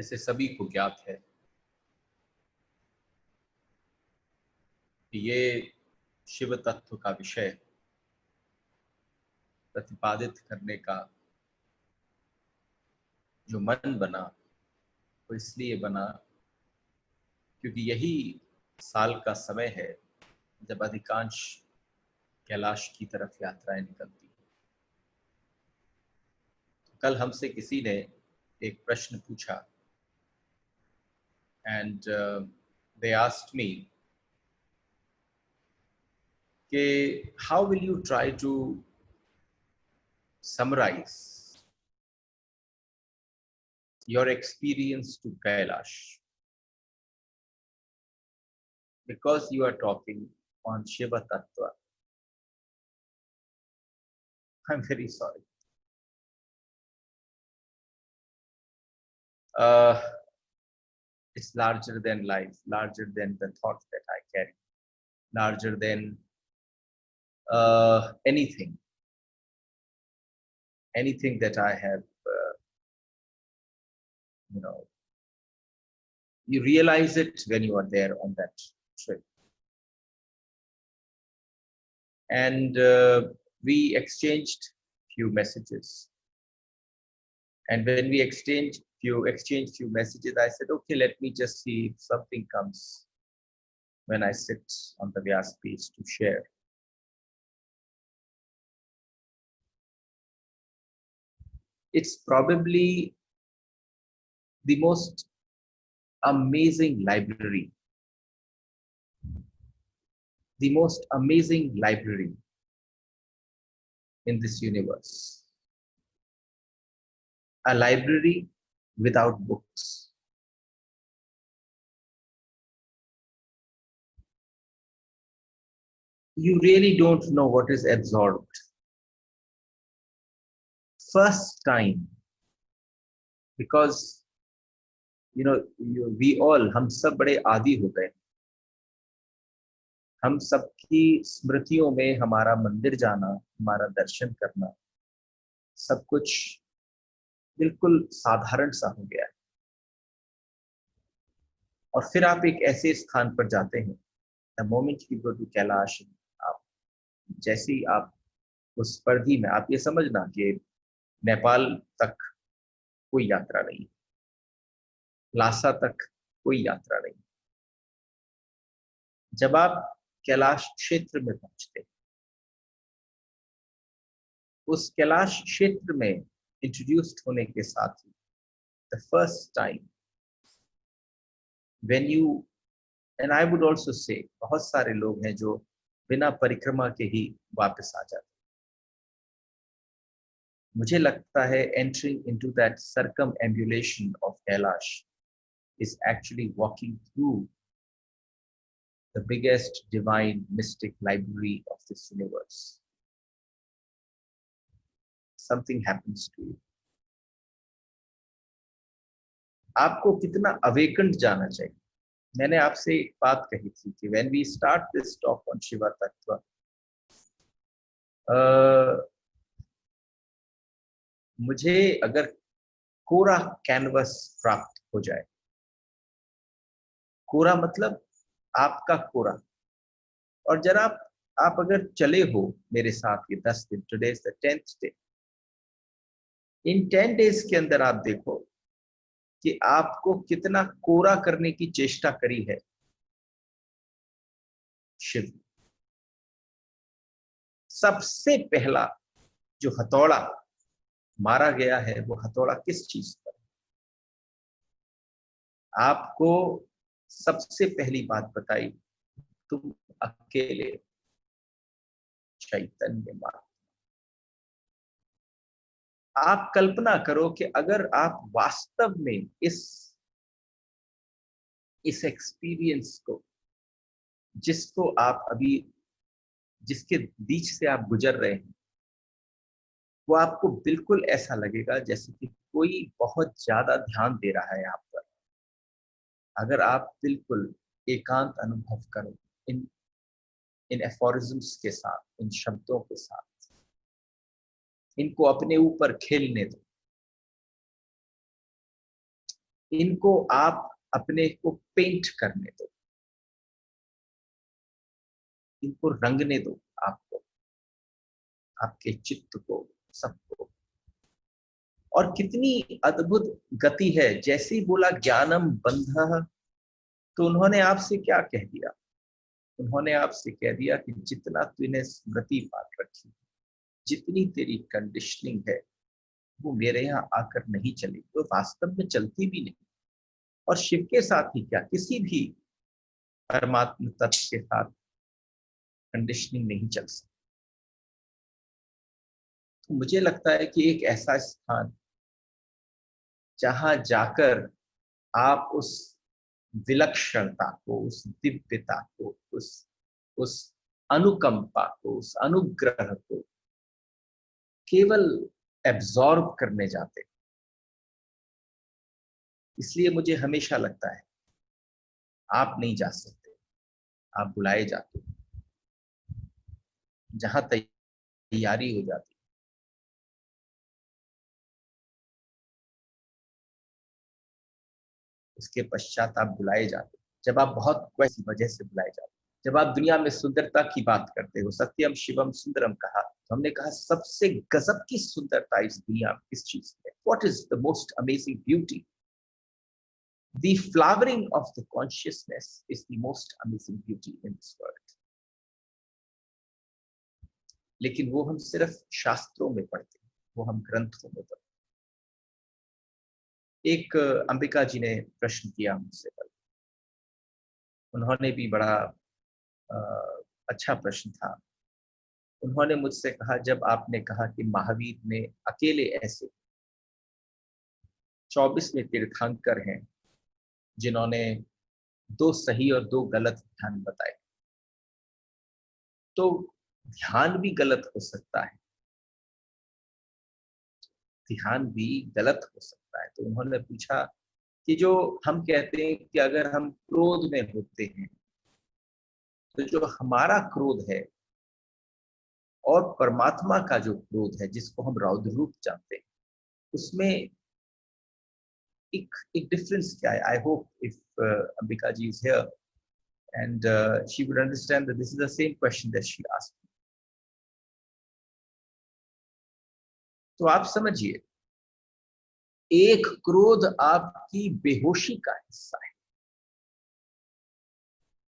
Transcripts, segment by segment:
जैसे सभी को ज्ञात है कि ये शिव तत्व का विषय प्रतिपादित करने का जो मन बना वो इसलिए बना क्योंकि यही साल का समय है जब अधिकांश कैलाश की तरफ यात्राएं निकलती हैं। कल हमसे किसी ने एक प्रश्न पूछा एंड दे आस्क्ड मी कि how will you try to summarize your experience to Kailash because you are talking on Shiva Tattva. I'm very sorry. It's larger than life, larger than the thoughts that I carry, larger than anything that I have, you know, you realize it when you are there on that trip. And we exchanged few messages. And when we exchanged few messages, I said, okay, let me just see if something comes when I sit on the Vyas page to share. It's probably the most amazing library, in this universe. A library without books. You really don't know what is absorbed. First time, because we all, हम सब बड़े आदी हो गए। हम सबकी स्मृतियों में हमारा मंदिर जाना, हमारा दर्शन करना, सब कुछ बिल्कुल साधारण सा हो गया है। और फिर आप एक ऐसे स्थान पर जाते हैं, the moment you go to Kailash, आप जैसे ही आप उस परिधि में, आप ये समझना कि नेपाल तक कोई यात्रा नहीं, लासा तक कोई यात्रा नहीं। जब आप कैलाश क्षेत्र में पहुंचते, उस कैलाश क्षेत्र में इंट्रोड्यूस्ड होने के साथ ही the first time when you, and I would also say, बहुत सारे लोग हैं जो बिना परिक्रमा के ही वापस आ जाते। मुझे लगता है entering into that circumambulation of Kailash is actually walking through the biggest divine mystic library of this universe. Something happens to you. आपको कितना awakened जाना चाहिए। मैंने आपसे एक बात कही थी कि when we start this talk on Shiva Tattva, मुझे अगर कोरा कैनवस प्राप्त हो जाए, कोरा मतलब आपका कोरा, और जरा आप अगर चले हो मेरे साथ ये 10 दिन, today is the 10th day, in 10 days के अंदर आप देखो कि आपको कितना कोरा करने की चेष्टा करी है शिव। सबसे पहला जो हथौड़ा मारा गया है, वो हथौड़ा किस चीज पर? आपको सबसे पहली बात बताई, तुम अकेले चैतन्य मात्र। आप कल्पना करो कि अगर आप वास्तव में इस एक्सपीरियंस को, जिसको आप अभी, जिसके बीच से आप गुजर रहे हैं, वो आपको बिल्कुल ऐसा लगेगा जैसे कि कोई बहुत ज्यादा ध्यान दे रहा है आप पर। अगर आप बिल्कुल एकांत अनुभव करो इन एफोरिज्म्स के साथ, इन शब्दों के साथ, इनको अपने ऊपर खेलने दो, इनको आप अपने को पेंट करने दो, इनको रंगने दो, आपको, आपके चित्त को, सबको। और कितनी अद्भुत गति है, जैसे ही बोला ज्ञानम बंधः, तो उन्होंने आपसे क्या कह दिया? उन्होंने आपसे कह दिया कि जितना तूने स्मृति पाठ रखी, जितनी तेरी कंडीशनिंग है, वो मेरे यहाँ आकर नहीं चली, वो वास्तव में चलती भी नहीं। और शिव के साथ ही क्या, किसी भी परमात्मा तत्व के साथ कंडीशनिंग नहीं चल सकती। तो मुझे लगता है कि एक ऐसा स्थान जहां जाकर आप उस विलक्षणता को, उस दिव्यता को, उस अनुकंपा को, उस अनुग्रह को केवल एब्जॉर्ब करने जाते। इसलिए मुझे हमेशा लगता है आप नहीं जा सकते, आप बुलाए जाते। जहां तैयारी हो जाती, उसके पश्चात आप बुलाए जाते। जब आप बहुत वैसी वजह से बुलाए जाते, जब आप दुनिया में सुंदरता की बात करते हो, सत्यम शिवम सुंदरम कहा, तो हमने कहा सबसे गजब की सुंदरता इस दुनिया में किस चीज में? What is the most amazing beauty? The flowering of the consciousness is the most amazing beauty in this world. लेकिन वो हम सिर्फ शास्त्रों में पढ़ते हैं, वो हम ग्रंथों में पढ़ते हैं। एक अंबिका जी ने प्रश्न किया मुझसे कल, उन्होंने भी बड़ा अ, अच्छा प्रश्न था। उन्होंने मुझसे कहा, जब आपने कहा कि महावीर ने अकेले ऐसे 24वें तीर्थंकर हैं जिन्होंने 2 सही और 2 गलत ध्यान बताए, तो ध्यान भी गलत हो सकता है, ध्यान भी गलत हो सकता है। तो उन्होंने पूछा कि जो हम कहते हैं कि अगर हम क्रोध में होते हैं, तो जो हमारा क्रोध है और परमात्मा का जो क्रोध है, जिसको हम रौद्र रूप जानते हैं, उसमें एक डिफरेंस क्या है? I hope if Ambika ji is here and she would understand that this is the same question that she asked. तो आप समझिए, एक क्रोध आपकी बेहोशी का हिस्सा है,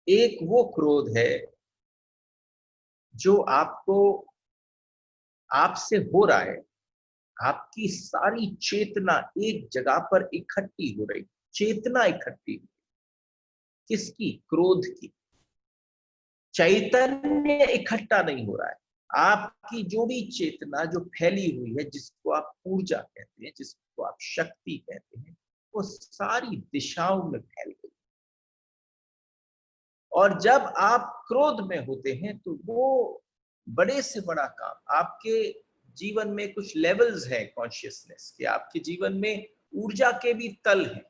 एक वो क्रोध है जो आपको, आपसे हो रहा है, आपकी सारी चेतना एक जगह पर इकट्ठी हो रही, चेतना इकट्ठी, किसकी? क्रोध की। चैतन्य इकट्ठा नहीं हो रहा है, आपकी जो भी चेतना जो फैली हुई है, जिसको आप ऊर्जा कहते हैं, जिसको आप शक्ति कहते हैं, वो सारी दिशाओं में फैल गई। और जब आप क्रोध में होते हैं, तो वो बड़े से बड़ा काम, आपके जीवन में कुछ लेवल्स हैं कॉन्शियसनेस के, आपके जीवन में ऊर्जा के भी तल हैं।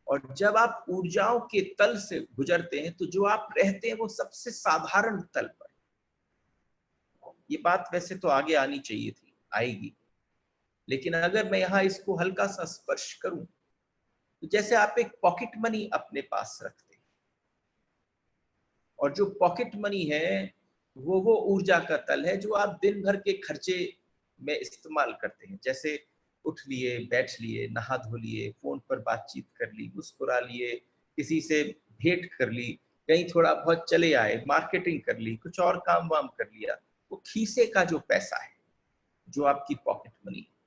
और जब आप ऊर्जाओं के तल से गुजरते हैं, तो जो आप रहते हैं वो सबसे साधारण तल पर। ये बात वैसे तो आगे आनी चाहिए थी, आएगी, लेकिन अगर मैं यहाँ इसको हल्का सा स्पर्श करूं, तो जैसे आप एक पॉकेट मनी अपने पास रखते हैं, और जो पॉकेट मनी है वो ऊर्जा का तल है जो आप दिन भर के खर्चे में इस्तेमाल करते हैं। जैसे उठ लिए, बैठ लिए, नहा धो लिए, फोन पर बातचीत कर ली, मुस्कुरा लिए, किसी से भेंट कर ली, कहीं थोड़ा बहुत चले आए, मार्केटिंग कर ली, कुछ और काम वाम कर लिया। वो खीसे का जो पैसा है, जो आपकी पॉकेट मनी है।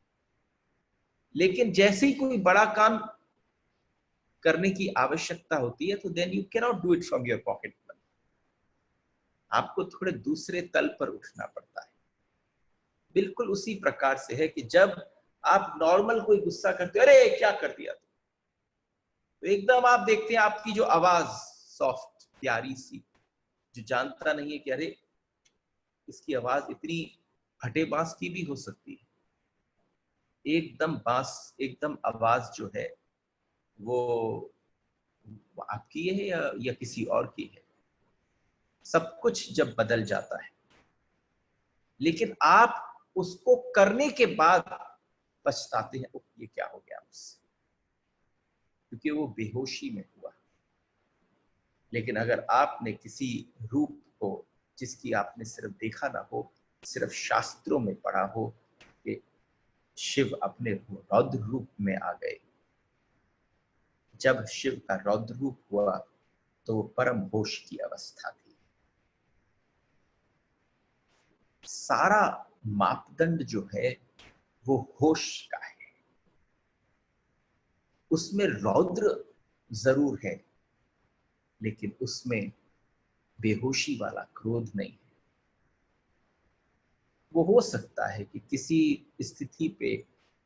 लेकिन जैसे ही कोई बड़ा काम करने की आवश्यकता होती है, तो then you can not do it from your pocket money, आपको थोड़े दूसरे तल पर उठना पड़ता है। बिल्कुल उसी प्रकार से है कि जब आप नॉर्मल कोई गुस्सा करते हो, अरे क्या कर दिया, तो एकदम आप देखते हैं आपकी जो आवाज सॉफ्ट प्यारी सी, जो जानता नहीं है कि अरे इसकी आवाज इतनी फटे बांस की भी हो सकती है, एकदम बांस, एकदम आवाज जो है वो आपकी है या किसी और की है। सब कुछ जब बदल जाता है, लेकिन आप उसको करने के बाद पछताते हैं, ये क्या हो गया मुझसे। क्योंकि वो बेहोशी में हुआ। लेकिन अगर आपने किसी रूप को, जिसकी आपने सिर्फ देखा ना हो, सिर्फ शास्त्रों में पढ़ा हो कि शिव अपने रौद्र रूप में आ गए, जब शिव का रौद्र रूप हुआ तो वो परम होश की अवस्था थी। सारा मापदंड जो है वो होश का है। उसमें रौद्र जरूर है, लेकिन उसमें बेहोशी वाला क्रोध नहीं है। वो हो सकता है कि किसी स्थिति पे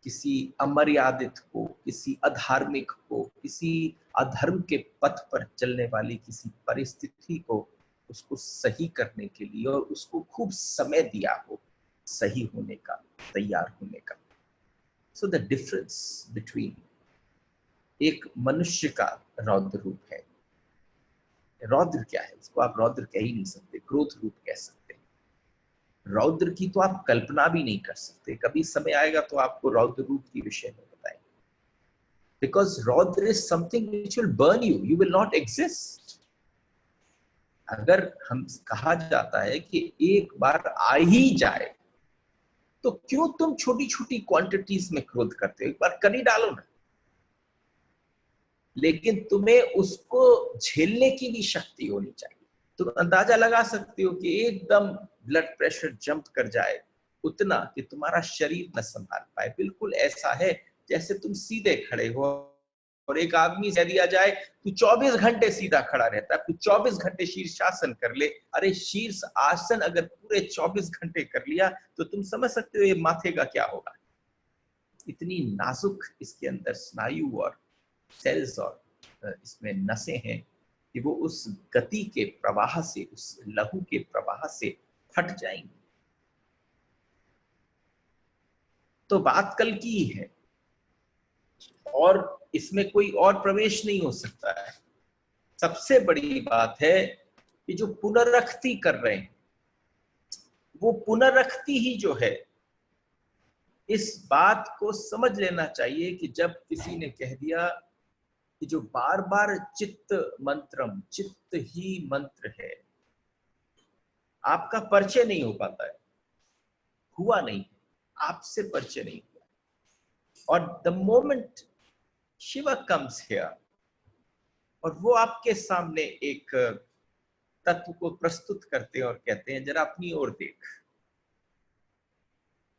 किसी अमर्यादित को, किसी अधार्मिक को, किसी अधर्म के पथ पर चलने वाली किसी परिस्थिति को उसको सही करने के लिए और उसको खूब समय दिया हो सही होने का, तैयार होने का। सो द डिफरेंस बिटवीन एक मनुष्य का रौद्र रूप है, रौद्र क्या है, उसको आप रौद्र कह ही नहीं सकते, क्रोध रूप कह सकते हैं। रौद्र की तो आप कल्पना भी नहीं कर सकते। कभी समय आएगा तो आपको रौद्र रूप के विषय में बताएंगे। बिकॉज रौद्र is something which will burn you, you will not exist. अगर हम कहा जाता है कि एक बार आ ही जाए तो क्यों तुम छोटी छोटी क्वांटिटीज में क्रोध करते हो, एक बार कर ही डालो ना। लेकिन तुम्हें उसको झेलने की भी शक्ति होनी चाहिए। तुम अंदाजा लगा सकते हो कि एकदम ब्लड प्रेशर जंप कर जाए उतना कि तुम्हारा शरीर न संभाल पाए। बिल्कुल ऐसा है जैसे तुम सीधे खड़े हो और एक आदमी से दिया जाए तू 24 घंटे सीधा खड़ा रहता है, तू 24 घंटे शीर्षासन कर ले। अरे शीर्ष आसन अगर पूरे 24 घंटे कर लिया तो तुम समझ सकते हो ये माथे का क्या होगा। इतनी नाजुक इसके अंदर स्नायु और सेल्स और इसमें नसें हैं कि वो उस गति के प्रवाह से, उस लहू के प्रवाह से फट जाएंगे। तो बात कल की ही है और इसमें कोई और प्रवेश नहीं हो सकता है। सबसे बड़ी बात है कि जो पुनरक्ति कर रहे हैं वो पुनरक्ति ही जो है, इस बात को समझ लेना चाहिए कि जब किसी ने कह दिया कि जो बार बार चित्त मंत्रम, चित्त ही मंत्र है, आपका परिचय नहीं हो पाता है, हुआ नहीं, आपसे परिचय नहीं हुआ। और the moment Shiva comes here और वो आपके सामने एक तत्व को प्रस्तुत करते हैं और कहते हैं जरा अपनी ओर देख,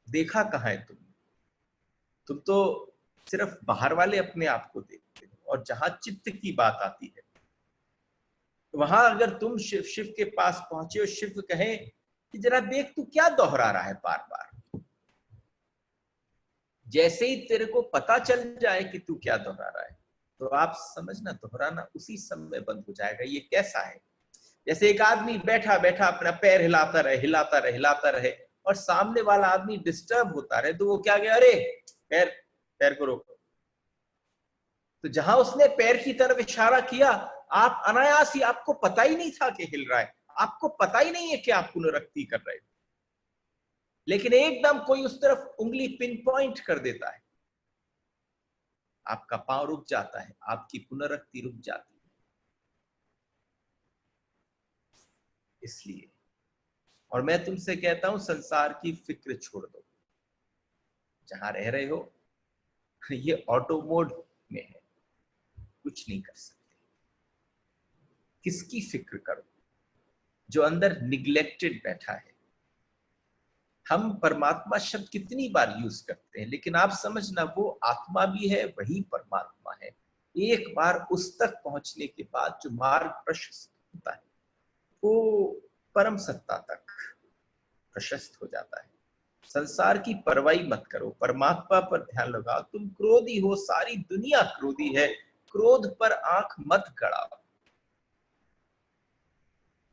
देखा कहाँ है तुम तो सिर्फ बाहर वाले अपने आप को देखते हो। और जहां चित्त की बात आती है वहां अगर तुम शिव शिव के पास पहुंचे और शिव कहे कि जरा देख तू क्या दोहरा रहा है बार बार, जैसे ही तेरे को पता चल जाए कि तू क्या दोहरा रहा है तो आप समझना दोहराना उसी समय बंद हो जाएगा। ये कैसा है, जैसे एक आदमी बैठा बैठा अपना पैर हिलाता रहे हिलाता रहे हिलाता रहे और सामने वाला आदमी डिस्टर्ब होता रहे तो वो क्या गया, अरे पैर पैर को रोको। तो जहां उसने पैर की तरफ इशारा किया आप अनायास ही, आपको पता ही नहीं था कि हिल रहा है, आपको पता ही नहीं है कि आप पुनरुक्ति कर रहे हो, लेकिन एकदम कोई उस तरफ उंगली पिन पॉइंट कर देता है, आपका पांव रुक जाता है, आपकी पुनरुक्ति रुक जाती है। इसलिए और मैं तुमसे कहता हूं संसार की फिक्र छोड़ दो, जहां रह रहे हो ये ऑटो मोड में है, कुछ नहीं कर सकते। किसकी फिक्र करो, जो अंदर निग्लेक्टेड बैठा है। हम परमात्मा शब्द कितनी बार यूज करते हैं, लेकिन आप समझना वो आत्मा भी है, वही परमात्मा है। एक बार उस तक पहुंचने के बाद जो मार्ग प्रशस्त होता है वो परम सत्ता तक प्रशस्त हो जाता है। संसार की परवाही मत करो, परमात्मा पर ध्यान लगाओ। तुम क्रोधी हो, सारी दुनिया क्रोधी है, क्रोध पर आंख मत गड़ाओ,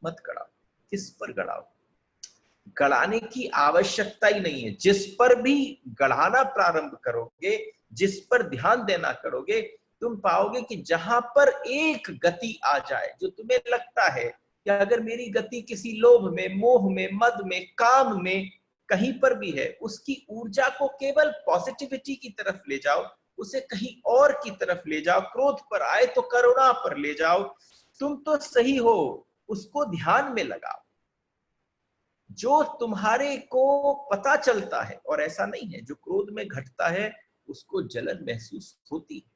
मत गड़ाओ। किस पर गड़ाओ, गड़ाने की आवश्यकता ही नहीं है। जिस पर भी गढ़ाना प्रारंभ करोगे, जिस पर ध्यान देना करोगे, तुम पाओगे कि जहां पर एक गति आ जाए जो तुम्हें लगता है कि अगर मेरी गति किसी लोभ में, मोह में, मद में, काम में कहीं पर भी है, उसकी ऊर्जा को केवल पॉजिटिविटी की तरफ ले जाओ, उसे कहीं और की तरफ ले जाओ। क्रोध पर आए तो करुणा पर ले जाओ। तुम तो सही हो, उसको ध्यान में लगाओ। जो तुम्हारे को पता चलता है, और ऐसा नहीं है जो क्रोध में घटता है उसको जलन महसूस होती है,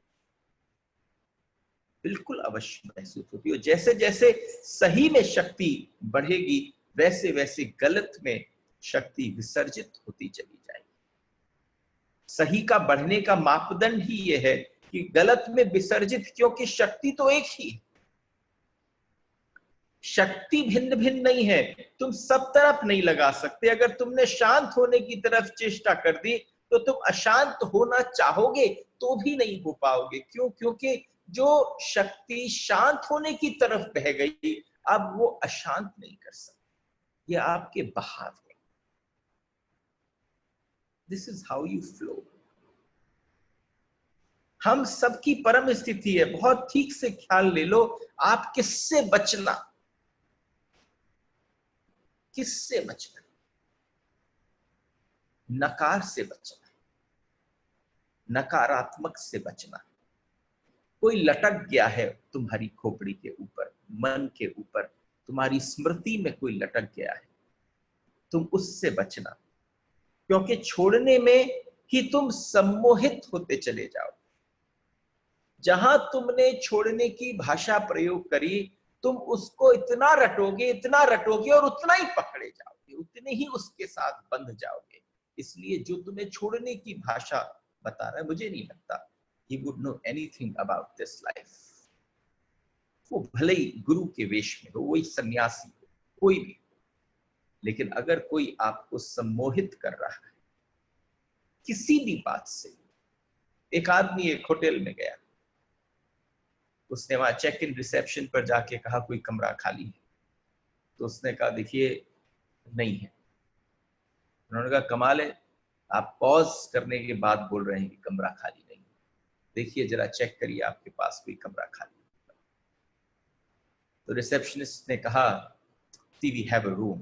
बिल्कुल अवश्य महसूस होती है। जैसे जैसे सही में शक्ति बढ़ेगी वैसे वैसे गलत में शक्ति विसर्जित होती चली जाएगी। सही का बढ़ने का मापदंड ही यह है कि गलत में विसर्जित, क्योंकि शक्ति तो एक ही है, शक्ति भिन्न भिन्न नहीं है। तुम सब तरफ नहीं लगा सकते। अगर तुमने शांत होने की तरफ चेष्टा कर दी तो तुम अशांत होना चाहोगे तो भी नहीं हो पाओगे। क्यों? क्योंकि जो शक्ति शांत होने की तरफ बह गई अब वो अशांत नहीं कर सकती। ये आपके बहाव है। This is how you flow. हम सबकी परम स्थिति है। बहुत ठीक से ख्याल ले लो, आप किससे बचना, किससे बचना? नकार से बचना, नकारात्मक से बचना। कोई लटक गया है तुम्हारी खोपड़ी के ऊपर, मन के ऊपर, तुम्हारी स्मृति में कोई लटक गया है, तुम उससे बचना। क्योंकि छोड़ने में ही तुम सम्मोहित होते चले जाओ। जहां तुमने छोड़ने की भाषा प्रयोग करी, तुम उसको इतना रटोगे और उतना ही पकड़े जाओगे, उतने ही उसके साथ बंध जाओगे। इसलिए जो तुम्हें छोड़ने की भाषा बता रहा है, मुझे नहीं लगता he would know anything about this life। वो भले ही गुरु के वेश में हो, वही सन्यासी हो, कोई भी, लेकिन अगर कोई आपको सम्मोहित कर रहा है किसी भी बात से। एक आदमी एक होटल में गया, उसने वहां चेक इन रिसेप्शन पर जाके कहा कोई कमरा खाली है, तो उसने कहा देखिए नहीं है। उन्होंने कहा कमाल है, आप पॉज करने के बाद बोल रहे हैं कि कमरा खाली नहीं है, देखिए जरा चेक करिए आपके पास कोई कमरा खाली है। तो रिसेप्शनिस्ट ने कहा वी हैव अ रूम।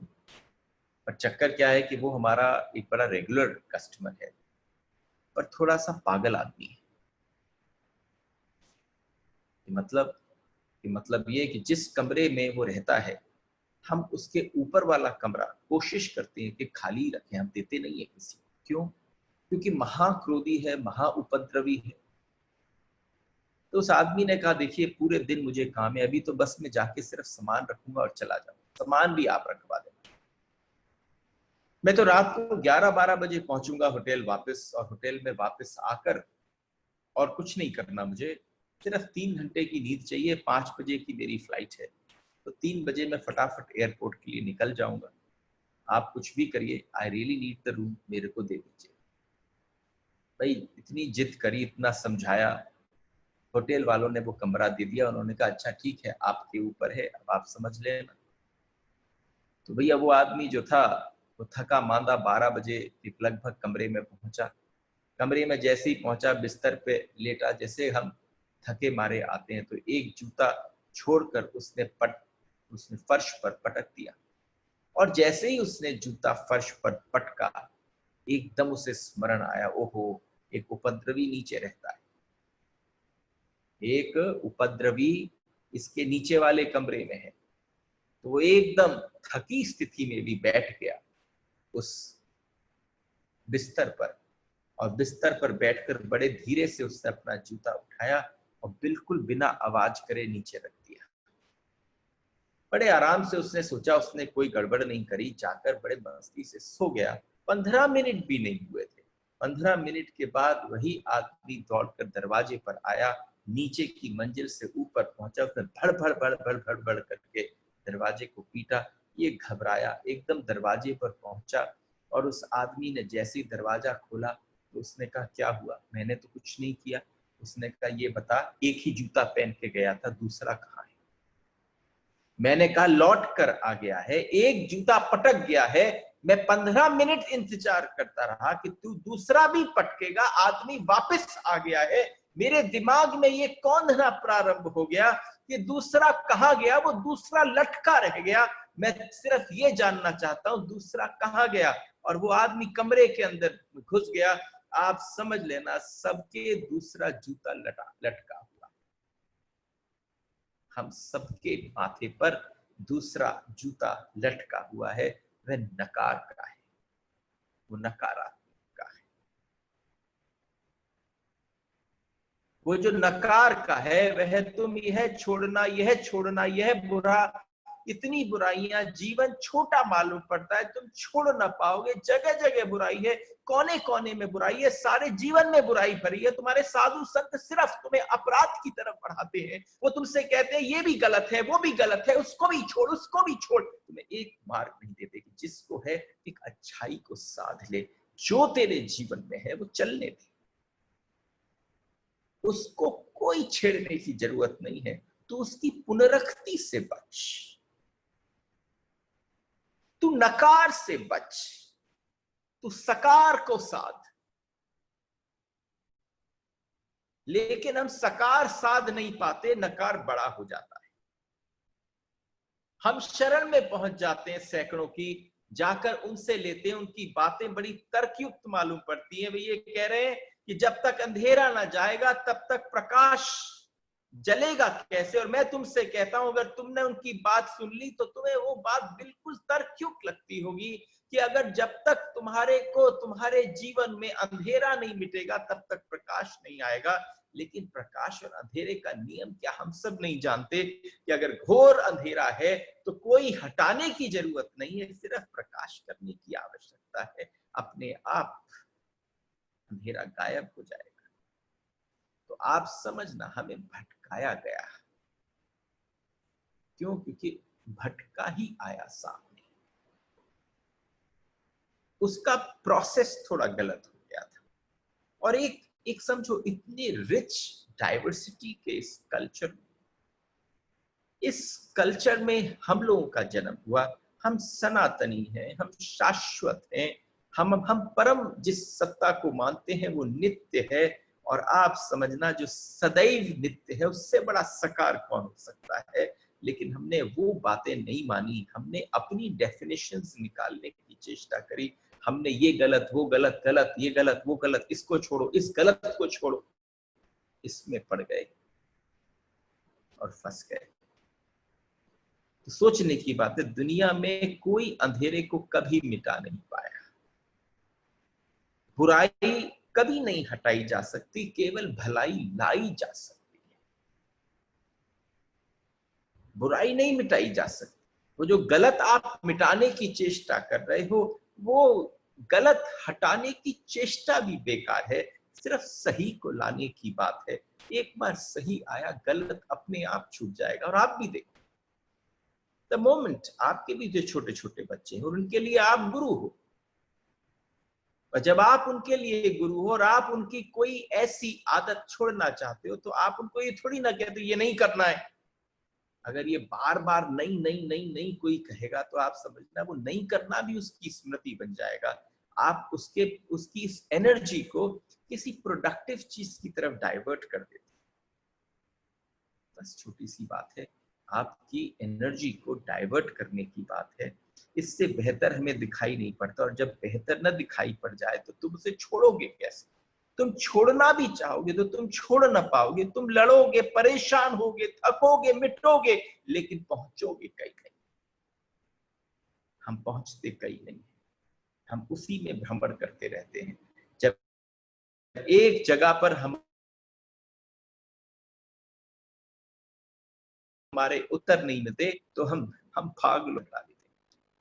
पर चक्कर क्या है कि वो हमारा एक बड़ा रेगुलर कस्टमर है, पर थोड़ा सा पागल आदमी है। मतलब ये कि जिस कमरे में वो रहता है, हम उसके ऊपर वाला कमरा कोशिश करते हैं कि खाली रखें, हम देते नहीं है किसी को। क्यों? क्योंकि महाक्रोधी है, महाउपद्रवी है। तो उस आदमी ने कहा देखिए पूरे दिन मुझे काम है, अभी तो बस में जाके सिर्फ सामान रखूंगा और चला जाऊंगा, सामान भी आप रखवा देना। मैं तो रात को 11-12 बजे पहुंचूंगा होटल वापस, और होटल में वापस आकर और कुछ नहीं करना, मुझे सिर्फ 3 घंटे की नींद चाहिए। 5 बजे की मेरी फ्लाइट है, तो 3 बजे मैं फटाफट एयरपोर्ट के लिए निकल जाऊंगा। आप कुछ भी करिए, I really need the room, मेरे को दे दीजिए। भाई इतनी जिद करी, इतना समझाया, होटल वालों ने वो कमरा दे दिया। उन्होंने कहा अच्छा ठीक है, आपके ऊपर है, अब आप समझ लेना। तो भैया वो आदमी जो था वो थका मांदा 12 बजे लगभग कमरे में पहुंचा। कमरे में जैसे ही पहुंचा, बिस्तर पे लेटा, जैसे हम थके मारे आते हैं, तो एक जूता छोड़कर उसने फर्श पर पटक दिया। और जैसे ही उसने जूता फर्श पर पटका, एकदम उसे स्मरण आया, ओहो एक उपद्रवी नीचे रहता है, एक उपद्रवी इसके नीचे वाले कमरे में है। तो वो एकदम थकी स्थिति में भी बैठ गया उस बिस्तर पर, और बिस्तर पर बैठकर बड़े धीरे से उसने अपना जूता उठाया और बिल्कुल बिना आवाज करे नीचे रख दिया। बड़े आराम से उसने सोचा उसने कोई गड़बड़ नहीं करी, जाकर बड़े मस्ती से सो गया। 15 मिनट भी नहीं हुए थे, 15 मिनट के बाद वही आदमी दौड़कर दरवाजे पर आया, नीचे की मंजिल से ऊपर पहुंचा। उसने भड़ भड़ भड़ भड़ भड़ भड़ करके दरवाजे को पीटा। ये घबराया, एकदम दरवाजे पर पहुंचा, और उस आदमी ने जैसे ही दरवाजा खोला तो उसने कहा क्या हुआ? मैंने तो कुछ नहीं किया। उसने कहा ये बता, एक ही जूता पहन के गया था, दूसरा कहाँ है? मैंने कहा लौट कर आ गया है, एक जूता पटक गया है। मैं 15 मिनट इंतजार करता रहा कि तू दूसरा भी पटकेगा, आदमी वापस आ गया है। मेरे दिमाग में ये कौंधना प्रारंभ हो गया कि दूसरा कहाँ गया, वो दूसरा लटका रह गया। मैं सिर्फ ये जानना चाहता हूं दूसरा कहाँ गया। और वो आदमी कमरे के अंदर घुस गया। आप समझ लेना सबके दूसरा जूता लटका हुआ। हम सबके माथे पर दूसरा जूता लटका हुआ है, वह नकार का है, वो नकारात्मक का है। वो जो नकार का है वह तुम यह छोड़ना, यह छोड़ना, यह बुरा, इतनी बुराइयां, जीवन छोटा मालूम पड़ता है, तुम छोड़ ना पाओगे, जगह जगह बुराई है, कोने कोने में बुराई है, सारे जीवन में बुराई भरी है। तुम्हारे साधु संत सिर्फ तुम्हें अपराध की तरफ बढ़ाते हैं। वो तुमसे कहते हैं ये भी गलत है, वो भी गलत है, उसको भी छोड़, उसको भी छोड़। तुम्हें एक मार्ग नहीं देते कि जिसको है एक अच्छाई को साध ले, जो तेरे जीवन में है वो चलने दे, उसको कोई छेड़ने की जरूरत नहीं है। तू उसकी पुनरक्ति से बच, तू नकार से बच, तू सकार को साध। लेकिन हम सकार साध नहीं पाते, नकार बड़ा हो जाता है। हम शरण में पहुंच जाते हैं सैकड़ों की, जाकर उनसे लेते हैं, उनकी बातें बड़ी तर्कयुक्त मालूम पड़ती हैं। वे ये कह रहे हैं कि जब तक अंधेरा ना जाएगा तब तक प्रकाश जलेगा कैसे। और मैं तुमसे कहता हूं, अगर तुमने उनकी बात सुन ली तो तुम्हें वो बात बिल्कुल तर्कयुक्त लगती होगी कि अगर जब तक तुम्हारे जीवन में अंधेरा नहीं मिटेगा तब तक प्रकाश नहीं आएगा। लेकिन प्रकाश और अंधेरे का नियम क्या हम सब नहीं जानते कि अगर घोर अंधेरा है तो कोई हटाने की जरूरत नहीं है, सिर्फ प्रकाश करने की आवश्यकता है, अपने आप अंधेरा गायब हो जाएगा। तो आप समझना, हमें भटकाया गया। क्यों? क्योंकि भटका ही आया सामने, उसका प्रोसेस थोड़ा गलत हो गया था। और एक समझो, इतनी रिच डाइवर्सिटी के इस कल्चर में हम लोगों का जन्म हुआ। हम सनातनी हैं, हम शाश्वत हैं, हम परम जिस सत्ता को मानते हैं वो नित्य है। और आप समझना, जो सदैव नित्य है उससे बड़ा सकार कौन हो सकता है। लेकिन हमने वो बातें नहीं मानी, हमने अपनी डेफिनेशंस निकालने की चेष्टा करी। हमने ये गलत, वो गलत, गलत, ये गलत, वो गलत, इसको छोड़ो, इस गलत को छोड़ो, इसमें पड़ गए और फंस गए। तो सोचने की बात है, दुनिया में कोई अंधेरे को कभी मिटा नहीं पाया, बुराई कभी नहीं हटाई जा सकती, केवल भलाई लाई जा सकती है। बुराई नहीं मिटाई जा सकती। वो जो गलत आप मिटाने की चेष्टा कर रहे हो, वो गलत हटाने की चेष्टा भी बेकार है, सिर्फ सही को लाने की बात है। एक बार सही आया, गलत अपने आप छूट जाएगा। और आप भी देखो, द मोमेंट आपके भी जो छोटे छोटे बच्चे हैं और उनके लिए आप गुरु हो, और जब आप उनके लिए गुरु हो और आप उनकी कोई ऐसी आदत छोड़ना चाहते हो तो आप उनको ये थोड़ी ना कहते ये नहीं करना है। अगर ये बार बार नहीं नहीं नहीं नहीं कोई कहेगा तो आप समझना वो नहीं करना भी उसकी स्मृति बन जाएगा। आप उसकी इस एनर्जी को किसी प्रोडक्टिव चीज की तरफ डाइवर्ट कर देते। बस छोटी सी बात है, आपकी एनर्जी को डाइवर्ट करने की बात है। इससे बेहतर हमें दिखाई नहीं पड़ता। और जब बेहतर न दिखाई पड़ जाए तो तुम उसे छोड़ोगे कैसे? तुम छोड़ना भी चाहोगे तो तुम छोड़ ना पाओगे। तुम लड़ोगे, परेशान होगे, थकोगे, मिटोगे, लेकिन पहुंचोगे कहीं नहीं। हम पहुंचते कहीं नहीं, हम उसी में भ्रमण करते रहते हैं। जब एक जगह पर हमारे उत्तर नहीं मिलते तो हम भाग लौटा देते।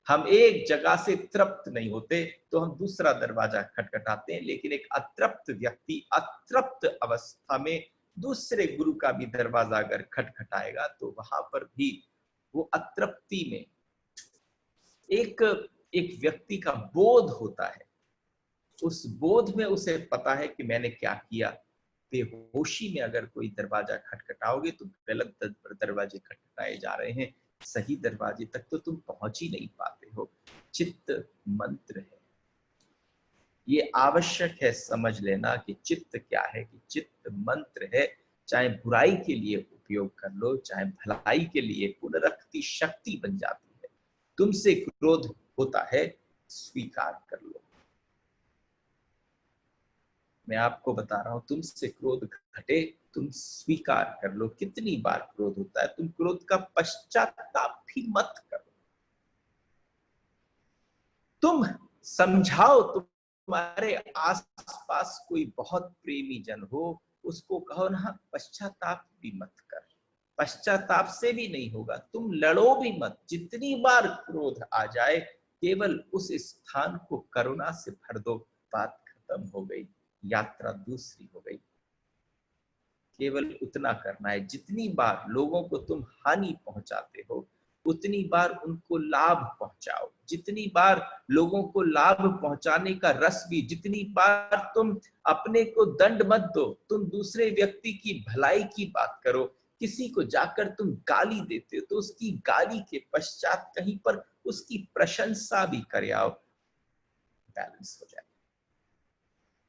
हम एक जगह से तृप्त नहीं होते तो हम दूसरा दरवाजा खटखटाते हैं। लेकिन एक अतृप्त व्यक्ति अतृप्त अवस्था में दूसरे गुरु का भी दरवाजा अगर खटखटाएगा तो वहां पर भी वो अतृप्ति में एक एक व्यक्ति का बोध होता है। उस बोध में उसे पता है कि मैंने क्या किया। बेहोशी में अगर कोई दरवाजा खटखटाओगे तो गलत दरवाजे खटखटाए जा रहे हैं, सही दरवाजे तक तो तुम पहुंच ही नहीं पाते हो। चित्त मंत्र है, ये आवश्यक है समझ लेना कि चित्त क्या है, कि चित्त मंत्र है। चाहे बुराई के लिए उपयोग कर लो, चाहे भलाई के लिए पुनरक्ति शक्ति बन जाती है। तुमसे क्रोध होता है, स्वीकार कर लो। मैं आपको बता रहा हूं, तुमसे क्रोध घटे, तुम स्वीकार कर लो। कितनी बार क्रोध होता है, तुम क्रोध का पश्चाताप भी मत करो। तुम समझाओ, तुम्हारे आसपास कोई बहुत प्रेमी जन हो, उसको कहो ना पश्चाताप भी मत कर। पश्चाताप से भी नहीं होगा, तुम लड़ो भी मत। जितनी बार क्रोध आ जाए, केवल उस स्थान को करुणा से भर दो, बात खत्म हो गई, यात्रा दूसरी हो गई। केवल उतना करना है। जितनी बार लोगों को तुम हानि पहुंचाते हो, उतनी बार उनको लाभ पहुंचाओ। जितनी बार लोगों को लाभ पहुंचाने का रस भी, जितनी बार तुम अपने को दंड मत दो, तुम दूसरे व्यक्ति की भलाई की बात करो। किसी को जाकर तुम गाली देते हो तो उसकी गाली के पश्चात कहीं पर उसकी प्रशंसा भी कर आओ, बैलेंस हो जाए।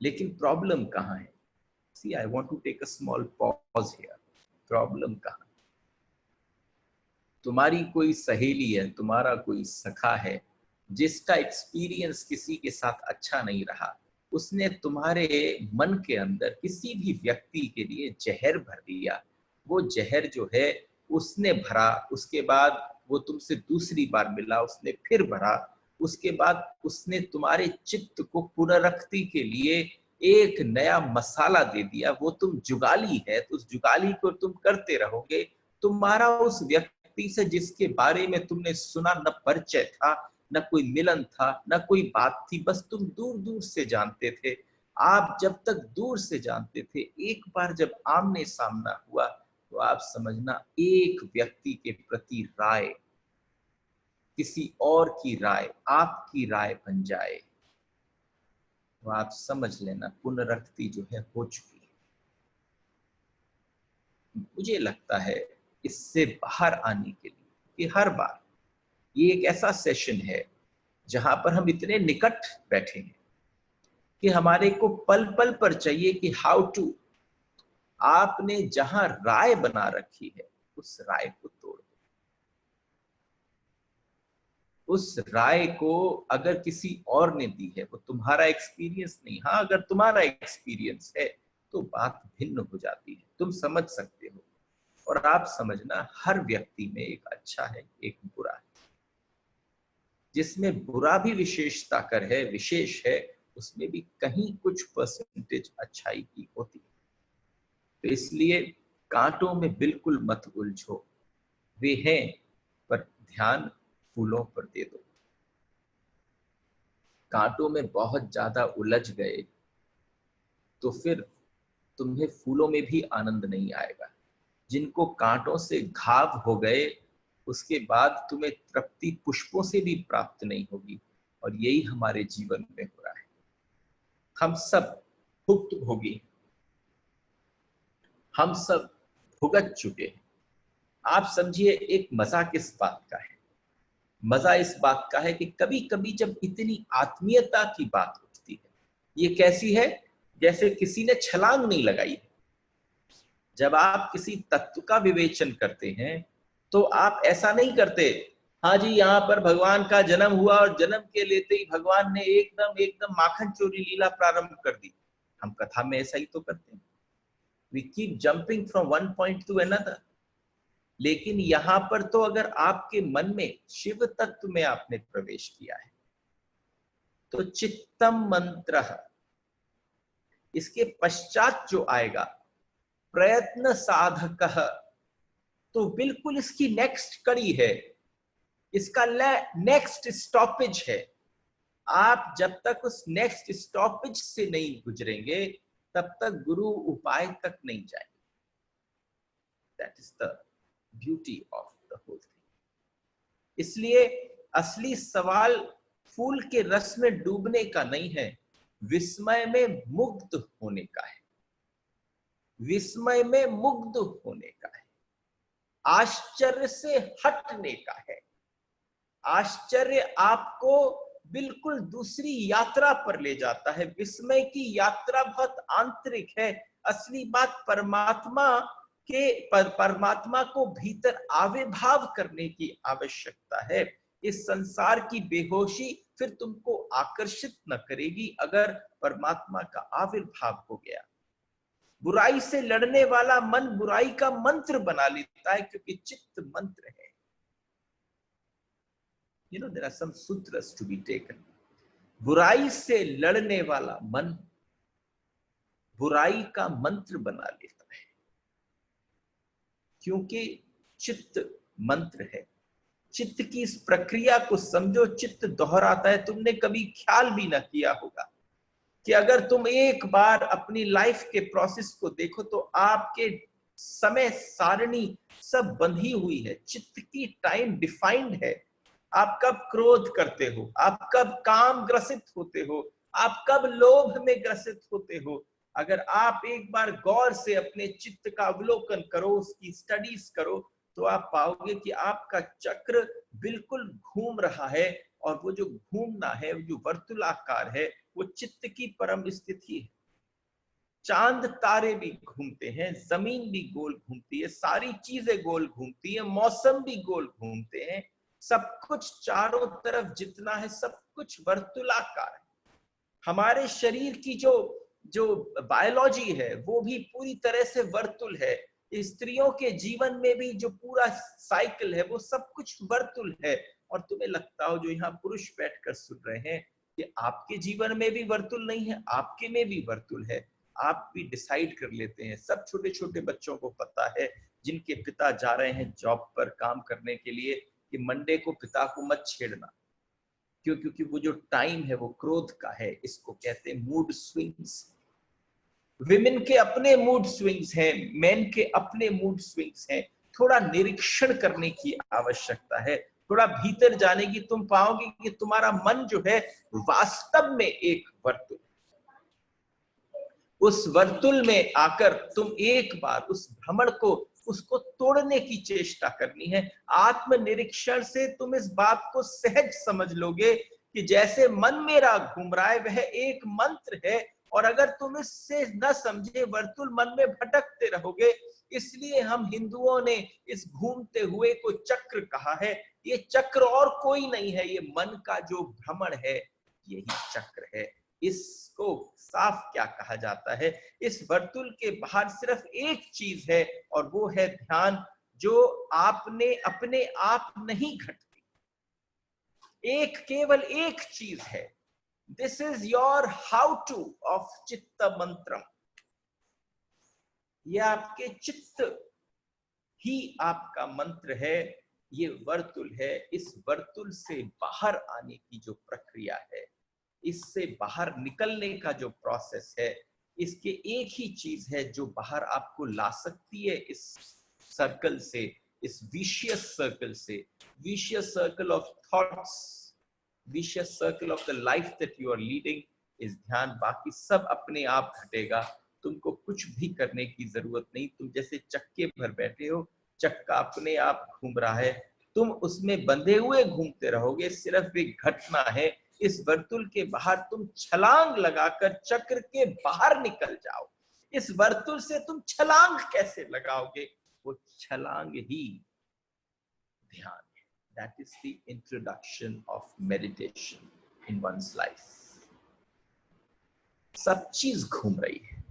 लेकिन प्रॉब्लम कहाँ है? See, I want to take a small pause here. Problem कहाँ? तुम्हारी कोई सहेली है, तुम्हारा कोई सखा है, जिसका एक्सपीरियंस किसी के साथ अच्छा नहीं रहा, उसने तुम्हारे मन के अंदर किसी भी व्यक्ति के लिए जहर भर दिया। वो जहर जो है उसने भरा, उसके बाद वो तुमसे दूसरी बार मिला, उसने फिर भरा, उसके बाद उसने तुम्हारे चित्त को पुनरुक्ति के लिए एक नया मसाला दे दिया। वो तुम जुगाली है, तो उस जुगाली को तुम करते रहोगे। तुम्हारा उस व्यक्ति से जिसके बारे में तुमने सुना, न परिचय था, न कोई मिलन था, न कोई बात थी, बस तुम दूर दूर से जानते थे। आप जब तक दूर से जानते थे, एक बार जब आमने सामना हुआ, तो आप समझना एक व्यक्ति के प्रति राय, किसी और की राय आपकी राय बन जाए, तो आप समझ लेना पुनरुक्ति जो है हो चुकी है। मुझे लगता है इससे बाहर आने के लिए कि हर बार ये एक ऐसा सेशन है जहां पर हम इतने निकट बैठे हैं कि हमारे को पल पल पर चाहिए कि हाउ टू, आपने जहां राय बना रखी है उस राय को तोड़ दो। उस राय को अगर किसी और ने दी है, वो तुम्हारा एक्सपीरियंस नहीं। हाँ, अगर तुम्हारा एक्सपीरियंस है तो बात भिन्न हो जाती है, तुम समझ सकते हो। और आप समझना, हर व्यक्ति में एक अच्छा है, एक बुरा है। जिसमें बुरा भी विशेषता कर है, विशेष है, उसमें भी कहीं कुछ परसेंटेज अच्छाई की होती है। तो इसलिए कांटों में बिल्कुल मत उलझो, वे हैं, पर ध्यान फूलों पर दे दो। कांटों में बहुत ज्यादा उलझ गए तो फिर तुम्हें फूलों में भी आनंद नहीं आएगा। जिनको कांटों से घाव हो गए, उसके बाद तुम्हें तृप्ति पुष्पों से भी प्राप्त नहीं होगी। और यही हमारे जीवन में हो रहा है। हम सब भुक्तभोगी, हम सब भुगत चुके हैं। आप समझिए, एक मजा किस बात का है? मजा इस बात का है कि कभी कभी जब इतनी आत्मीयता की बात उठती है, ये कैसी है? जैसे किसी ने छलांग नहीं लगाई है। जब आप किसी तत्व का विवेचन करते हैं तो आप ऐसा नहीं करते, हाँ जी यहाँ पर भगवान का जन्म हुआ और जन्म के लेते ही भगवान ने एकदम एकदम माखन चोरी लीला प्रारंभ कर दी। हम कथा में ऐसा ही तो करते हैं, we keep jumping from one point to another. लेकिन यहां पर तो अगर आपके मन में शिव तत्व में आपने प्रवेश किया है तो चित्तम मंत्र, इसके पश्चात जो आएगा प्रयत्न साधक, तो बिल्कुल इसकी नेक्स्ट कड़ी है, इसका नेक्स्ट स्टॉपेज है। आप जब तक उस नेक्स्ट स्टॉपेज से नहीं गुजरेंगे, तब तक गुरु उपाय तक नहीं जाएंगे। That is the beauty of the whole thing. इसलिए असली सवाल फूल के रस में डूबने का नहीं है, विस्मय में मुग्ध होने का है। विस्मय में मुग्ध होने का है, आश्चर्य से हटने का है। आश्चर्य आपको बिल्कुल दूसरी यात्रा पर ले जाता है। विस्मय की यात्रा बहुत आंतरिक है। असली बात परमात्मा को भीतर आविर्भाव करने की आवश्यकता है। इस संसार की बेहोशी फिर तुमको आकर्षित न करेगी अगर परमात्मा का आविर्भाव हो गया। बुराई से लड़ने वाला मन बुराई का मंत्र बना लेता है, क्योंकि चित्त मंत्र है। there are some sutras to be taken. बुराई से लड़ने वाला मन बुराई का मंत्र बना लेता है, क्योंकि चित्त मंत्र है। चित्त की इस प्रक्रिया को समझो, चित्त दोहराता है। तुमने कभी ख्याल भी ना किया होगा कि अगर तुम एक बार अपनी लाइफ के प्रोसेस को देखो तो आपके समय सारणी सब बंधी हुई है। चित्त की टाइम डिफाइंड है। आप कब क्रोध करते हो, आप कब काम ग्रसित होते हो, आप कब लोभ में ग्रसित होते हो। अगर आप एक बार गौर से अपने चित्त का अवलोकन करो, उसकी स्टडीज करो, तो आप पाओगे कि आपका चक्र बिल्कुल घूम रहा है, और वो जो घूमना है, वो जो वर्तुलाकार है, वो चित्त की परम स्थिति है। चांद तारे भी घूमते हैं, जमीन भी गोल घूमती है, सारी चीजें गोल घूमती है, मौसम भी गोल घूमते हैं, सब कुछ चारों तरफ जितना है सब कुछ वर्तुलाकार है। हमारे शरीर की जो जो बायोलॉजी है वो भी पूरी तरह से वर्तुल है। स्त्रियों के जीवन में भी जो पूरा साइकिल है वो सब कुछ वर्तुल है। और तुम्हें लगता हो जो यहाँ पुरुष बैठकर सुन रहे हैं कि आपके जीवन में भी वर्तुल नहीं है, आपके में भी वर्तुल है। आप भी डिसाइड कर लेते हैं। सब छोटे छोटे बच्चों को पता है जिनके पिता जा रहे हैं जॉब पर काम करने के लिए कि मंडे को पिता को मत छेड़ना। क्यों? क्योंकि वो जो टाइम है वो क्रोध का है। इसको कहते हैं मूड स्विंग्स। विमेन के अपने मूड स्विंग्स हैं, मेन के अपने मूड स्विंग्स हैं। थोड़ा निरीक्षण करने की आवश्यकता है, थोड़ा भीतर जाने की। तुम पाओगे कि तुम्हारा मन जो है वास्तव में एक वर्तुल। उस वर्तुल में आकर तुम एक बार उस भ्रमण को उसको तोड़ने की चेष्टा करनी है। आत्मनिरीक्षण से तुम इस बात को सहज समझ लोगे कि जैसे मन मेरा घूम रहा है वह एक मंत्र है, और अगर तुम इससे न समझे वर्तुल मन में भटकते रहोगे। इसलिए हम हिंदुओं ने इस घूमते हुए को चक्र कहा है। ये चक्र और कोई नहीं है, ये मन का जो भ्रमण है यही चक्र है। इसको साफ क्या कहा जाता है? इस वर्तुल के बाहर सिर्फ एक चीज है, और वो है ध्यान, जो आपने अपने आप नहीं घटती। एक केवल एक चीज है। This is your how two of चित्त मंत्रम। यह आपके चित्त ही आपका मंत्र है। ये वर्तुल है। इस वर्तुल से बाहर आने की जो प्रक्रिया है, इससे बाहर निकलने का जो प्रोसेस है, इसके एक ही चीज है जो बाहर आपको ला सकती है इस सर्कल से, इस विशियस सर्कल से, vicious circle of thoughts, vicious circle of the life that you are leading. इस ध्यान, बाकी सब अपने आप घटेगा। तुमको कुछ भी करने की जरूरत नहीं। तुम जैसे चक्के पर बैठे हो, चक्का अपने आप घूम रहा है, तुम उसमें बंधे हुए घूमते रहोगे। सिर्फ एक घटना है, इस वर्तुल के बाहर तुम छलांग लगाकर चक्र के बाहर निकल जाओ। इस वर्तुल से तुम छलांग कैसे लगाओगे? वो छलांग ही ध्यान है। That is the introduction of meditation in one's life. सब चीज घूम रही है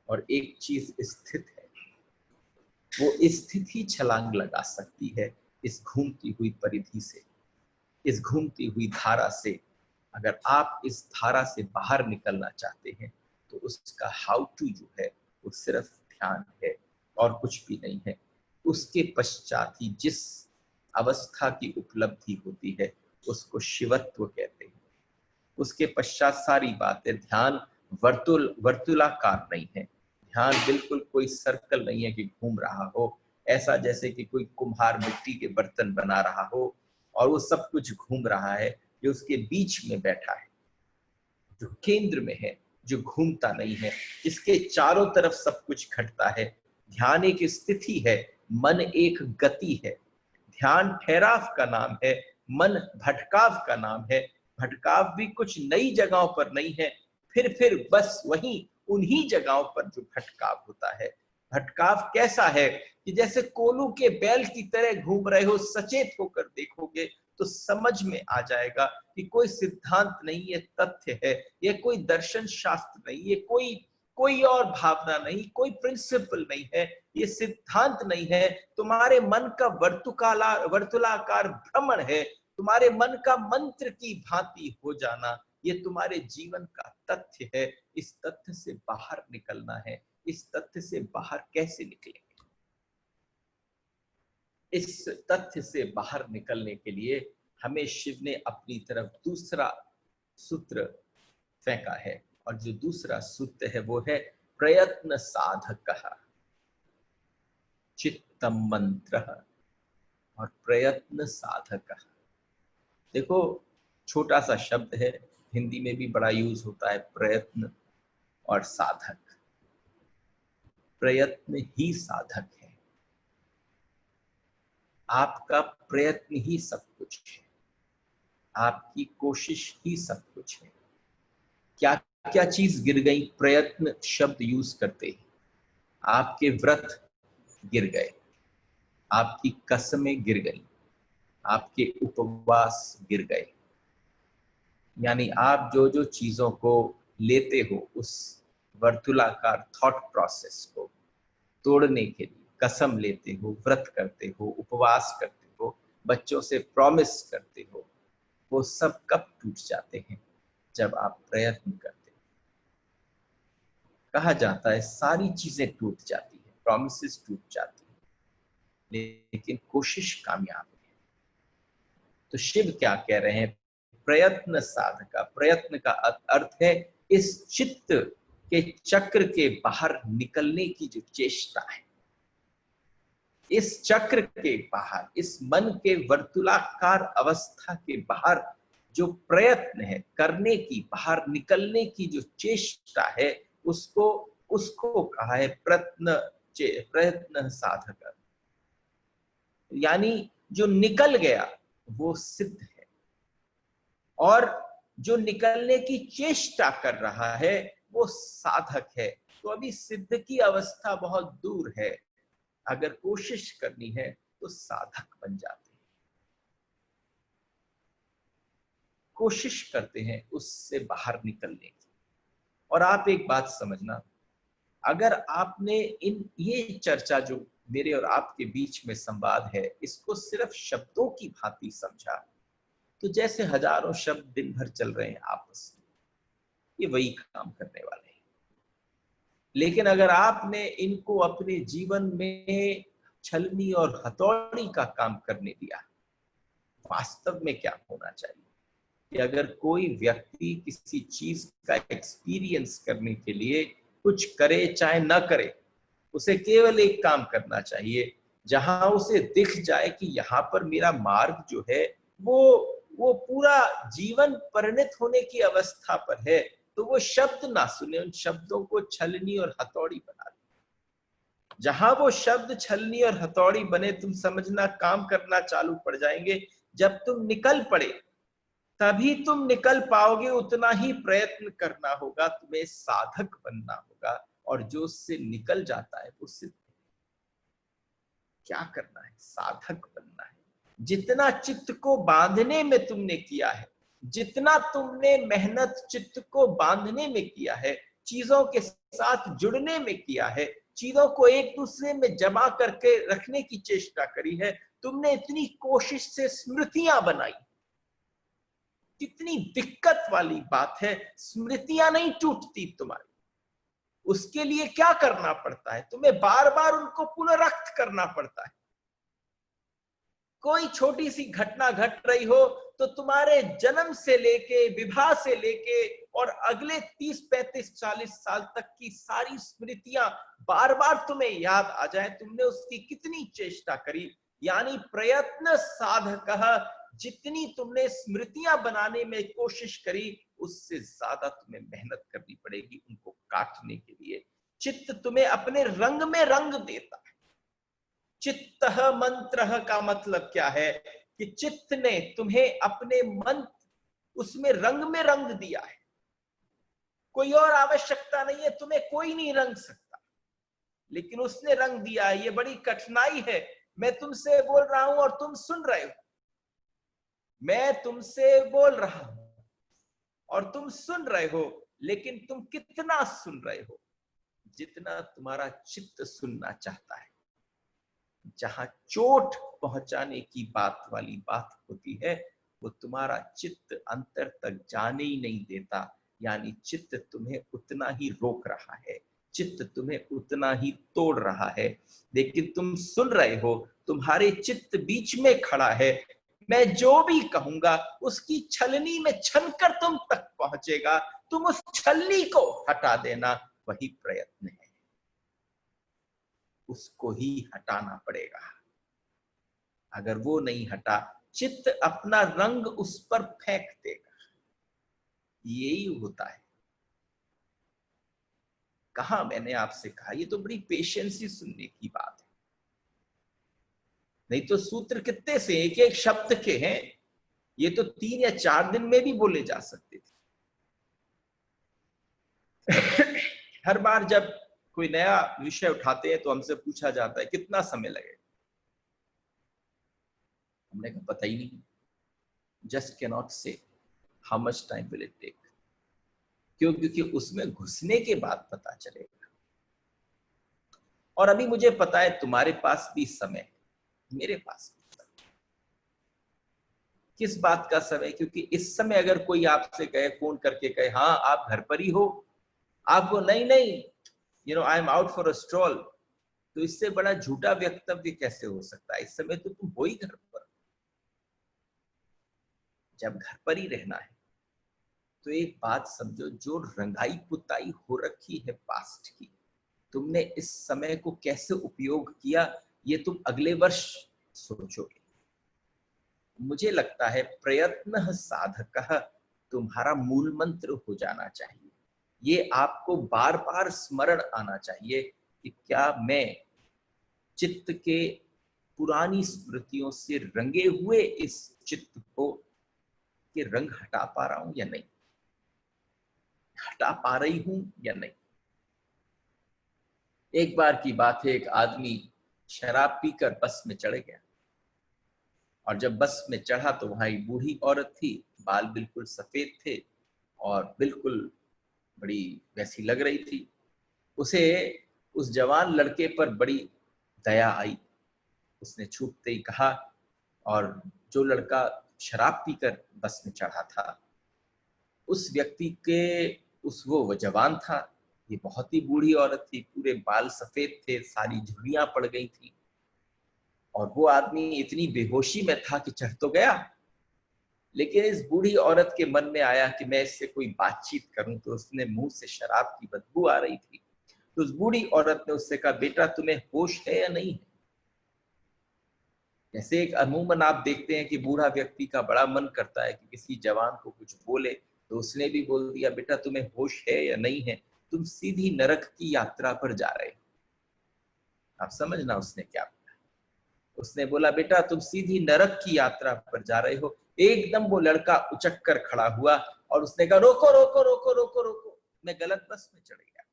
और एक चीज स्थित है। वो स्थित ही छलांग लगा सकती है इस घूमती हुई परिधि से, इस घूमती हुई धारा से। अगर आप इस धारा से बाहर निकलना चाहते हैं तो उसका हाउ टू जो है वो सिर्फ ध्यान है और कुछ भी नहीं है। उसके पश्चात ही जिस अवस्था की उपलब्धि होती है उसको शिवत्व कहते हैं। उसके पश्चात सारी बातें, ध्यान वर्तुलाकार नहीं है। ध्यान बिल्कुल कोई सर्कल नहीं है कि घूम रहा हो, ऐसा जैसे कि कोई कुम्हार मिट्टी के बर्तन बना रहा हो और वो सब कुछ घूम रहा है। जो उसके बीच में बैठा है, जो केंद्र में है, जो घूमता नहीं है, जिसके चारों तरफ सब कुछ घटता है। ध्यान एक स्थिति है, मन एक गति है। ध्यान ठहराव का नाम है, मन भटकाव का नाम है। भटकाव भी कुछ नई जगहों पर नहीं है, फिर बस वहीं उन्हीं जगहों पर जो भटकाव होता है। भटकाव कैसा है कि जैसे कोलू के बैल की तरह घूम रहे हो, सचेत होकर देखोगे तो समझ में आ जाएगा कि कोई सिद्धांत नहीं, ये तथ्य है, ये कोई दर्शन शास्त्र नहीं, ये कोई कोई और भावना नहीं, कोई प्रिंसिपल नहीं है, ये सिद्धांत नहीं है, तुम्हारे मन का वर्तुलाकार भ्रमण है, तुम्हारे मन का मंत्र की भांति हो जाना, ये तुम्हारे जीवन का तथ्य है। इस तथ्य से बाहर निकलना है। इस तथ्य से बाहर कैसे निकलेंगे? इस तथ्य से बाहर निकलने के लिए हमें शिव ने अपनी तरफ दूसरा सूत्र फेंका है, और जो दूसरा सूत्र है वो है प्रयत्न साधकः चित्तम मंत्र और प्रयत्न साधकः। देखो, छोटा सा शब्द है, हिंदी में भी बड़ा यूज होता है, प्रयत्न और साधक। प्रयत्न ही साधक है, आपका प्रयत्न ही सब कुछ है, आपकी कोशिश ही सब कुछ है। क्या क्या चीज गिर गई प्रयत्न शब्द यूज करते हैं? आपके व्रत गिर गए, आपकी कसमें गिर गई, आपके उपवास गिर गए। यानी आप जो जो चीजों को लेते हो, उस वर्तुलाकार थॉट प्रोसेस को तोड़ने के लिए कसम लेते हो, व्रत करते हो, उपवास करते हो, बच्चों से प्रॉमिस करते हो, वो सब कब टूट जाते हैं? जब आप प्रयत्न करते हो। कहा जाता है सारी चीजें टूट जाती है, प्रॉमिसेस टूट जाती है, लेकिन कोशिश कामयाब है। तो शिव क्या कह रहे हैं? प्रयत्न साधका। प्रयत्न का अर्थ है इस चित्त के चक्र के बाहर निकलने की जो चेष्टा है, इस चक्र के बाहर, इस मन के वर्तुलाकार अवस्था के बाहर जो प्रयत्न है करने की, बाहर निकलने की जो चेष्टा है, उसको उसको कहा है प्रयत्न साधक। यानी जो निकल गया वो सिद्ध है, और जो निकलने की चेष्टा कर रहा है वो साधक है। तो अभी सिद्ध की अवस्था बहुत दूर है, अगर कोशिश करनी है तो साधक बन जाते हैं, कोशिश करते हैं उससे बाहर निकलने की। और आप एक बात समझना, अगर आपने ये चर्चा जो मेरे और आपके बीच में संवाद है, इसको सिर्फ शब्दों की भांति समझा, तो जैसे हजारों शब्द दिन भर चल रहे हैं आपस में, ये वही काम करने वाले हैं। लेकिन अगर आपने इनको अपने जीवन में छलनी और हथौड़ी का काम करने दिया, वास्तव में क्या होना चाहिए कि अगर कोई व्यक्ति किसी चीज का एक्सपीरियंस करने के लिए कुछ करे चाहे ना करे, उसे केवल एक काम करना चाहिए, जहां उसे दिख जाए कि यहाँ पर मेरा मार्ग जो है वो पूरा जीवन परिणत होने की अवस्था पर है, तो वो शब्द ना सुने, उन शब्दों को छलनी और हथौड़ी बना दे। जहां वो शब्द छलनी और हथौड़ी बने, तुम समझना काम करना चालू पड़ जाएंगे। जब तुम निकल पड़े तभी तुम निकल पाओगे, उतना ही प्रयत्न करना होगा, तुम्हें साधक बनना होगा, और जो उससे निकल जाता है वो सिद्ध। क्या करना है? साधक बनना है। जितना चित्त को बांधने में तुमने किया है, जितना तुमने मेहनत चित्त को बांधने में किया है, चीजों के साथ जुड़ने में किया है, चीजों को एक दूसरे में जमा करके रखने की चेष्टा करी है, तुमने इतनी कोशिश से स्मृतियां बनाई। कितनी दिक्कत वाली बात है, स्मृतियां नहीं टूटती तुम्हारी। उसके लिए क्या करना पड़ता है? तुम्हें बार बार उनको पुनरुक्त करना पड़ता है। कोई छोटी सी घटना घट रही हो तो तुम्हारे जन्म से लेके, विवाह से लेके और अगले 30, 35, 40 साल तक की सारी स्मृतियां बार बार तुम्हें याद आ जाए, तुमने उसकी कितनी चेष्टा करी। यानी प्रयत्न साधकः, जितनी तुमने स्मृतियां बनाने में कोशिश करी, उससे ज्यादा तुम्हें मेहनत करनी पड़ेगी उनको काटने के लिए। चित्त तुम्हें अपने रंग में रंग देता है। चित्तः मंत्रः का मतलब क्या है? कि चित्त ने तुम्हें अपने मंत्र, उसमें रंग में रंग दिया है। कोई और आवश्यकता नहीं है, तुम्हें कोई नहीं रंग सकता। लेकिन उसने रंग दिया। ये बड़ी कठिनाई है। मैं तुमसे बोल रहा हूं और तुम सुन रहे हो, मैं तुमसे बोल रहा हूं और तुम सुन रहे हो, लेकिन तुम कितना सुन रहे हो? जितना तुम्हारा चित्त सुनना चाहता है। जहां चोट पहुंचाने की बात वाली बात होती है, वो तुम्हारा चित्त अंतर तक जाने ही नहीं देता। यानी चित्त तुम्हें उतना ही रोक रहा है, चित्त तुम्हें उतना ही तोड़ रहा है। लेकिन तुम सुन रहे हो, तुम्हारे चित्त बीच में खड़ा है। मैं जो भी कहूंगा उसकी छलनी में छनकर तुम तक पहुंचेगा। तुम उस छलनी को हटा देना, वही प्रयत्न है। उसको ही हटाना पड़ेगा। अगर वो नहीं हटा, चित्त अपना रंग उस पर फेंक देगा। यही होता है। कहा मैंने आपसे कहा, ये तो बड़ी पेशेंसी सुनने की बात है। नहीं तो सूत्र कितने से एक एक शब्द के हैं, ये तो 3 या 4 दिन में भी बोले जा सकते थे। हर बार जब कोई नया विषय उठाते हैं तो हमसे पूछा जाता है कितना समय लगेगा। हमने कहा पता ही नहीं, just can not say how much time will it take. क्यों? क्योंकि उसमें घुसने के बाद पता चलेगा। और अभी मुझे पता है तुम्हारे पास भी समय है, मेरे पास भी समय। किस बात का समय? क्योंकि इस समय अगर कोई आपसे कहे, फोन करके कहे हाँ आप घर पर ही हो, आपको नहीं नहीं I am out for a stroll, तो इससे बड़ा झूठा वक्तव्य कैसे हो सकता है? इस समय तो तुम हो ही घर पर। जब घर पर ही रहना है तो एक बात समझो, जो रंगाई पुताई हो रखी है पास्ट की, तुमने इस समय को कैसे उपयोग किया, ये तुम अगले वर्ष सोचोगे। मुझे लगता है प्रयत्न साधकः तुम्हारा मूल मंत्र हो जाना चाहिए। ये आपको बार बार स्मरण आना चाहिए कि क्या मैं चित्त के पुरानी स्मृतियों से रंगे हुए इस चित्त को के रंग हटा पा रहा हूं या नहीं, हटा पा रही हूं या नहीं। एक बार की बात है, एक आदमी शराब पीकर बस में चढ़ गया, और जब बस में चढ़ा तो वहां एक बूढ़ी औरत थी। बाल बिल्कुल सफेद थे और बिल्कुल बड़ी वैसी लग रही थी। उसे उस जवान लड़के पर बड़ी दया आई। उसने छूटते ही कहा, और जो लड़का शराब पीकर बस में चढ़ा था, उस व्यक्ति के वो जवान था, ये बहुत ही बूढ़ी औरत थी, पूरे बाल सफेद थे, सारी झुर्रियां पड़ गई थी, और वो आदमी इतनी बेहोशी में था कि चढ़ तो गया, लेकिन इस बूढ़ी औरत के मन में आया कि मैं इससे कोई बातचीत करूं। तो उसने मुंह से शराब की बदबू आ रही थी, तो उस बूढ़ी औरत ने उससे कहा, बेटा तुम्हें होश है या नहीं है? जैसे एक अमूमन आप देखते हैं कि बूढ़ा व्यक्ति का बड़ा मन करता है कि किसी जवान को कुछ बोले, तो उसने भी बोल दिया, बेटा तुम्हें होश है या नहीं है, तुम सीधी नरक की यात्रा पर जा रहे हो। आप समझना उसने क्या बोला। उसने बोला, बेटा तुम सीधी नरक की यात्रा पर जा रहे हो। एकदम वो लड़का उचक कर खड़ा हुआ और उसने कहा, रोको रोको रोको रोको रोको, मैं गलत बस में चढ़ गया।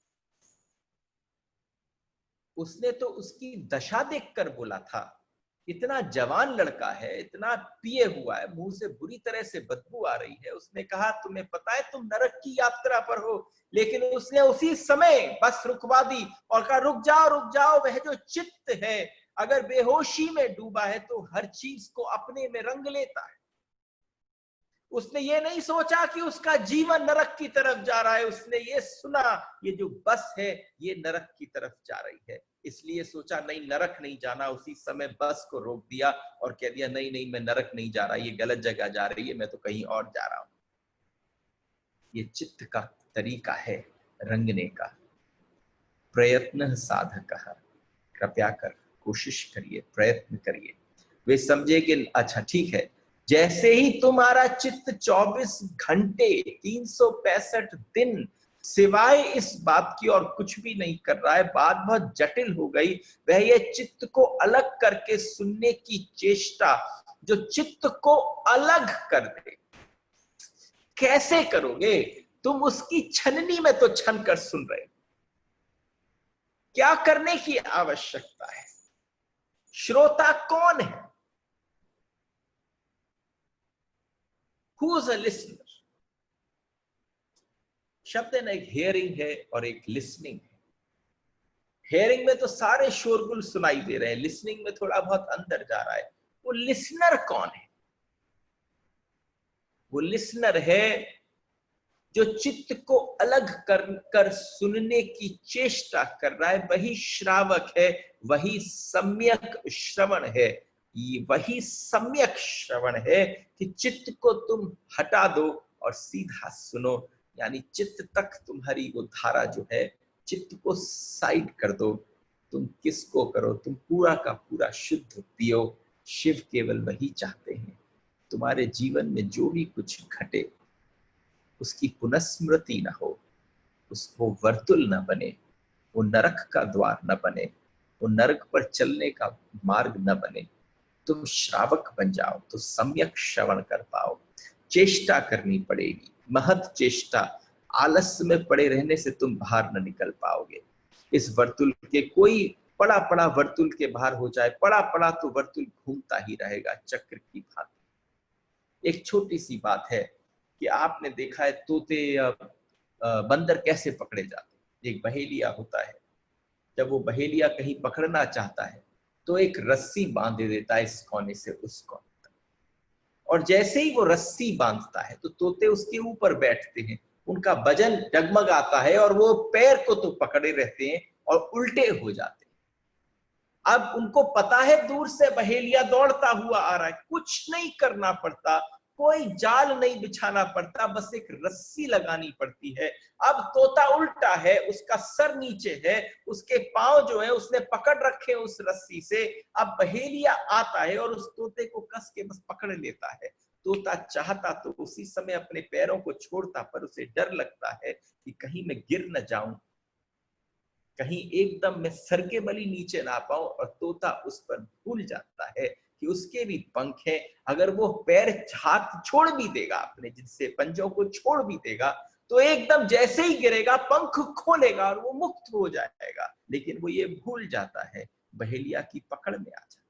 उसने तो उसकी दशा देखकर बोला था, इतना जवान लड़का है, इतना पिए हुआ है, मुंह से बुरी तरह से बदबू आ रही है। उसने कहा, तुम्हें पता है तुम नरक की यात्रा पर हो? लेकिन उसने उसी समय बस रुकवा दी और कहा, रुक जाओ, वह जो चित्त है अगर बेहोशी में डूबा है तो हर चीज को अपने में रंग लेता है। उसने ये नहीं सोचा कि उसका जीवन नरक की तरफ जा रहा है, उसने ये सुना ये जो बस है ये नरक की तरफ जा रही है, इसलिए सोचा नहीं नरक नहीं जाना। उसी समय बस को रोक दिया और कह दिया, नहीं नहीं मैं नरक नहीं जा रहा, ये गलत जगह जा रही है, मैं तो कहीं और जा रहा हूं। ये चित्त का तरीका है रंगने का। प्रयत्न साधकः, कृपया कर कोशिश करिए, प्रयत्न करिए। वे समझे कि अच्छा ठीक है, जैसे ही तुम्हारा चित्त 24 घंटे 365 दिन सिवाय इस बात की और कुछ भी नहीं कर रहा है, बात बहुत जटिल हो गई, वह ये चित्त को अलग करके सुनने की चेष्टा, जो चित्त को अलग कर दे। कैसे करोगे? तुम उसकी छननी में तो छन कर सुन रहे हो। क्या करने की आवश्यकता है? श्रोता कौन है? Who is a listener? शब्द है ना, एक हियरिंग है और एक लिसनिंग है। हियरिंग में तो सारे शोरगुल सुनाई दे रहे हैं, लिसनिंग में थोड़ा बहुत अंदर जा रहा है। वो लिसनर कौन है? वो लिसनर है जो चित्त को अलग कर सुनने की चेष्टा कर रहा है। वही श्रावक है, वही सम्यक श्रवण है। ये वही सम्यक श्रवण है कि चित्त को तुम हटा दो और सीधा सुनो। यानी चित्त तक तुम्हारी वो धारा जो है, चित्त को साइड कर दो। तुम किसको करो? तुम पूरा का पूरा शुद्ध पियो। शिव केवल वही चाहते हैं, तुम्हारे जीवन में जो भी कुछ घटे उसकी पुनस्मृति न हो, उसको वर्तुल न बने, वो नरक का द्वार न बने, वो नरक पर चलने का मार्ग न बने। तुम श्रावक बन जाओ तो सम्यक श्रवण कर पाओ। चेष्टा करनी पड़ेगी, महत चेष्टा। आलस में पड़े रहने से तुम बाहर न निकल पाओगे। इस वर्तुल के, कोई पड़ा पड़ा वर्तुल के बाहर हो जाए, पड़ा पड़ा तो वर्तुल घूमता ही रहेगा चक्र की भांति। एक छोटी सी बात है कि आपने देखा है तोते बंदर कैसे पकड़े जाते। एक बहेलिया होता है, जब वो बहेलिया कहीं पकड़ना चाहता है तो एक रस्सी बांध देता है इस कोने से उस कोने तक, और जैसे ही वो रस्सी बांधता है तो तोते उसके ऊपर बैठते हैं। उनका वजन डगमगाता है और वो पैर को तो पकड़े रहते हैं और उल्टे हो जाते हैं। अब उनको पता है दूर से बहेलिया दौड़ता हुआ आ रहा है, कुछ नहीं करना पड़ता, कोई जाल नहीं बिछाना पड़ता, बस एक रस्सी लगानी पड़ती है। अब तोता उल्टा है, उसका सर नीचे है, उसके पांव जो है उसने पकड़ रखे उस रस्सी से। अब बहेलिया आता है और उस तोते को कस के बस पकड़ लेता है। तोता चाहता तो उसी समय अपने पैरों को छोड़ता, पर उसे डर लगता है कि कहीं मैं गिर न जाऊं, कहीं एकदम मैं सर के बल ही नीचे ना पाऊं। और तोता उस पर भूल जाता है कि उसके भी पंख हैं। अगर वो पैर हाथ छोड़ भी देगा, अपने जिससे पंजों को छोड़ भी देगा, तो एकदम जैसे ही गिरेगा पंख खोलेगा और वो मुक्त हो जाएगा। लेकिन वो ये भूल जाता है, बहेलिया की पकड़ में आ जाता है।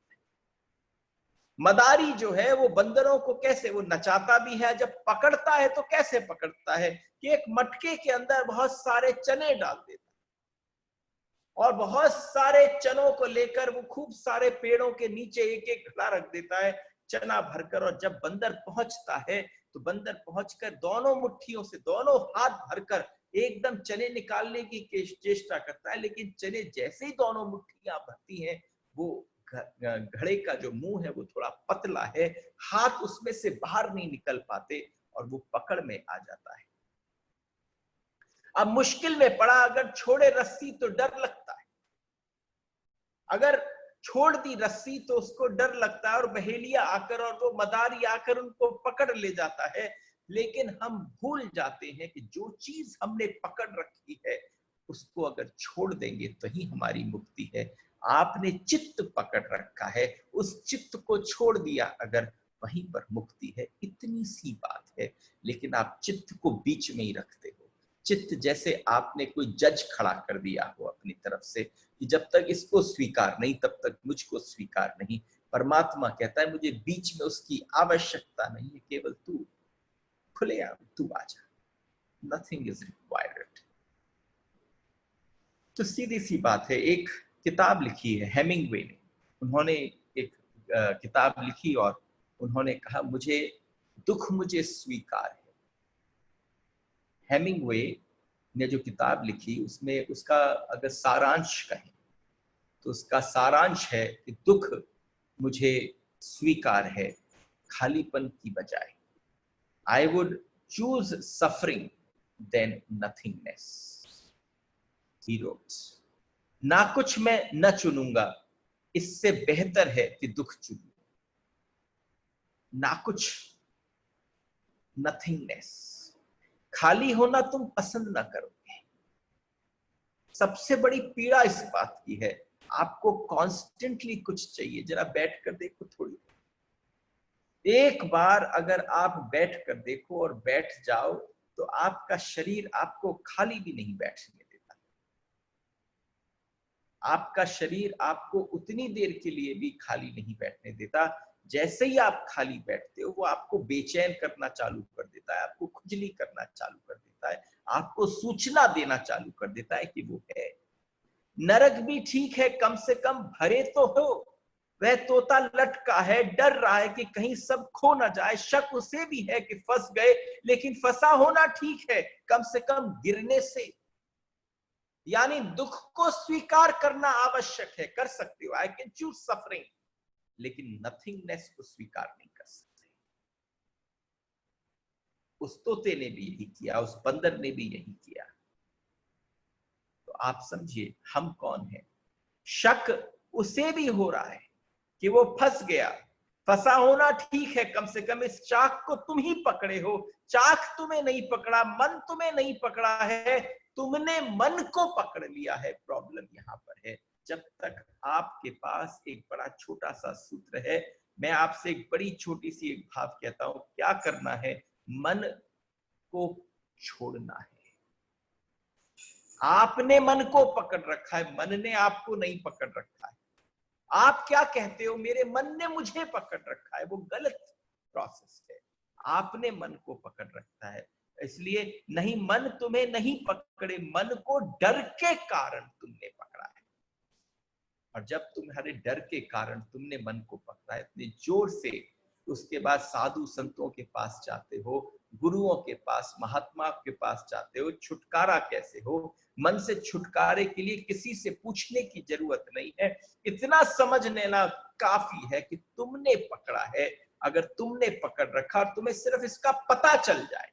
मदारी जो है वो बंदरों को कैसे वो नचाता भी है, जब पकड़ता है तो कैसे पकड़ता है कि एक मटके के अंदर बहुत सारे चने डाल देता और बहुत सारे चनों को लेकर वो खूब सारे पेड़ों के नीचे एक एक घड़ा रख देता है चना भरकर। और जब बंदर पहुंचता है तो बंदर पहुंचकर दोनों मुट्ठियों से, दोनों हाथ भरकर एकदम चने निकालने की चेष्टा करता है। लेकिन चने जैसे ही दोनों मुट्ठियां भरती हैं, वो घड़े का जो मुंह है वो थोड़ा पतला है, हाथ उसमें से बाहर नहीं निकल पाते और वो पकड़ में आ जाता है। अब मुश्किल में पड़ा, अगर छोड़े रस्सी तो डर लगता है, अगर छोड़ दी रस्सी तो उसको डर लगता है और बहेलिया आकर और वो मदारी आकर उनको पकड़ ले जाता है। लेकिन हम भूल जाते हैं कि जो चीज हमने पकड़ रखी है उसको अगर छोड़ देंगे तो ही हमारी मुक्ति है। आपने चित्त पकड़ रखा है, उस चित्त को छोड़ दिया अगर, वहीं पर मुक्ति है। इतनी सी बात है, लेकिन आप चित्त को बीच में ही रखते हो। चित्त जैसे आपने कोई जज खड़ा कर दिया हो अपनी तरफ से कि जब तक इसको स्वीकार नहीं तब तक मुझको स्वीकार नहीं। परमात्मा कहता है मुझे बीच में उसकी आवश्यकता नहीं है, केवल तू खुलेआम तू आजा, नथिंग इज रिक्वायर्ड। तो सीधी सी बात है, एक किताब लिखी है हेमिंगवे ने, उन्होंने एक किताब लिखी और उन्होंने कहा मुझे दुख मुझे स्वीकार है। हेमिंगवे ने जो किताब लिखी उसमें उसका अगर सारांश कहें तो उसका सारांश है कि दुख मुझे स्वीकार है खालीपन की बजाय। I would choose suffering than nothingness. He wrote, ना कुछ मैं न चुनूंगा, इससे बेहतर है कि दुख चुनूं। ना कुछ, नथिंगनेस, खाली होना तुम पसंद ना करोगे। सबसे बड़ी पीड़ा इस बात की है, आपको कॉन्स्टेंटली कुछ चाहिए। जरा बैठ कर देखो थोड़ी, एक बार अगर आप बैठ कर देखो और बैठ जाओ तो आपका शरीर आपको खाली भी नहीं बैठने देता। आपका शरीर आपको उतनी देर के लिए भी खाली नहीं बैठने देता। जैसे ही आप खाली बैठते हो वो आपको बेचैन करना चालू कर देता है, आपको खुजली करना चालू कर देता है, आपको सूचना देना चालू कर देता है कि वो है। नरक भी ठीक है, कम से कम भरे तो हो। वह तोता लटका है, डर रहा है कि कहीं सब खो ना जाए। शक उसे भी है कि फंस गए, लेकिन फंसा होना ठीक है, कम से कम गिरने से। यानी दुख को स्वीकार करना आवश्यक है, कर सकते हो, आई कैन चूज सफरिंग, लेकिन नथिंगनेस को स्वीकार नहीं कर सकते। उस तोते ने भी यही किया, उस बंदर ने भी यही किया। तो आप समझिए हम कौन है। शक उसे भी हो रहा है कि वो फंस गया। फंसा होना ठीक है, कम से कम इस चाक को तुम ही पकड़े हो। चाक तुम्हें नहीं पकड़ा, मन तुम्हें नहीं पकड़ा है, तुमने मन को पकड़ लिया है। प्रॉब्लम यहां पर है। जब तक आपके पास एक बड़ा छोटा सा सूत्र है, मैं आपसे एक बड़ी छोटी सी एक भाव कहता हूं, क्या करना है? मन को छोड़ना है। आपने मन को पकड़ रखा है, मन ने आपको नहीं पकड़ रखा है। आप क्या कहते हो, मेरे मन ने मुझे पकड़ रखा है, वो गलत प्रोसेस है। आपने मन को पकड़ रखा है, इसलिए नहीं, मन तुम्हें नहीं पकड़े, मन को डर के कारण तुमने पकड़ा है। और जब तुम्हारे डर के कारण तुमने मन को पकड़ा है इतने जोर से, उसके बाद साधु संतों के पास जाते हो, गुरुओं के पास, महात्मा के पास जाते हो। छुटकारा कैसे हो? मन से छुटकारे के लिए किसी से पूछने की जरूरत नहीं है, इतना समझ लेना काफी है कि तुमने पकड़ा है। अगर तुमने पकड़ रखा और तुम्हें सिर्फ इसका पता चल जाए,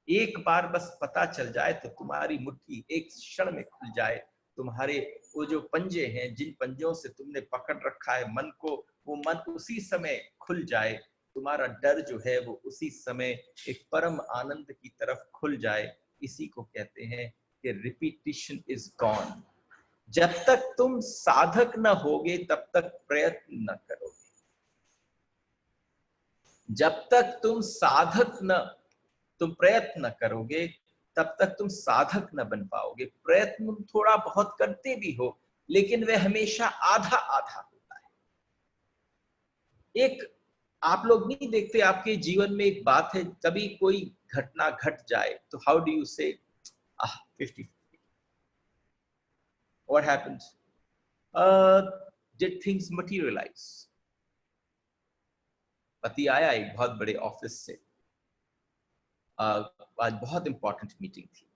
एक बार बस पता चल जाए, तो तुम्हारी मुट्ठी एक क्षण में खुल जाए। तुम्हारे वो जो पंजे हैं, जिन पंजों से तुमने पकड़ रखा है मन को, वो मन उसी समय खुल जाए। तुम्हारा डर जो है वो उसी समय एक परम आनंद की तरफ खुल जाए। इसी को कहते हैं कि रिपीटिशन इज गॉन। जब तक तुम साधक न होगे तब तक प्रयत्न न करोगे। जब तक तुम प्रयत्न करोगे तब तक तुम साधक न बन पाओगे। प्रयत्न थोड़ा बहुत करते भी हो, लेकिन वह हमेशा आधा आधा होता है। एक आप लोग नहीं देखते, आपके जीवन में एक बात है, कभी कोई घटना घट जाए तो हाउ डू यू से 50-50? What happens? Did things materialize? पति आया एक बहुत बड़े ऑफिस से, आज बहुत इंपॉर्टेंट मीटिंग थी,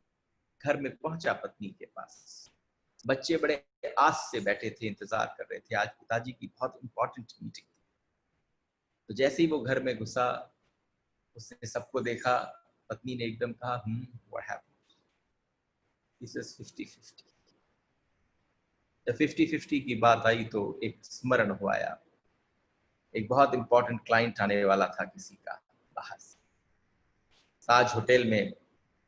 घर में पहुंचा पत्नी के पास। बच्चे बड़े आस से बैठे थे, इंतजार कर रहे थे, आज पिताजी की बहुत इंपॉर्टेंट मीटिंग थी। तो जैसे ही वो घर में घुसा, उसने सबको देखा, पत्नी ने एकदम कहा, व्हाट हैपेंड? He says 50-50। जब 50-50 की बात आई तो एक स्मरण हुआ यार, एक बहुत इंपॉर्टेंट क्लाइंट आने वाला था किसी का बाहर से। ताज होटल में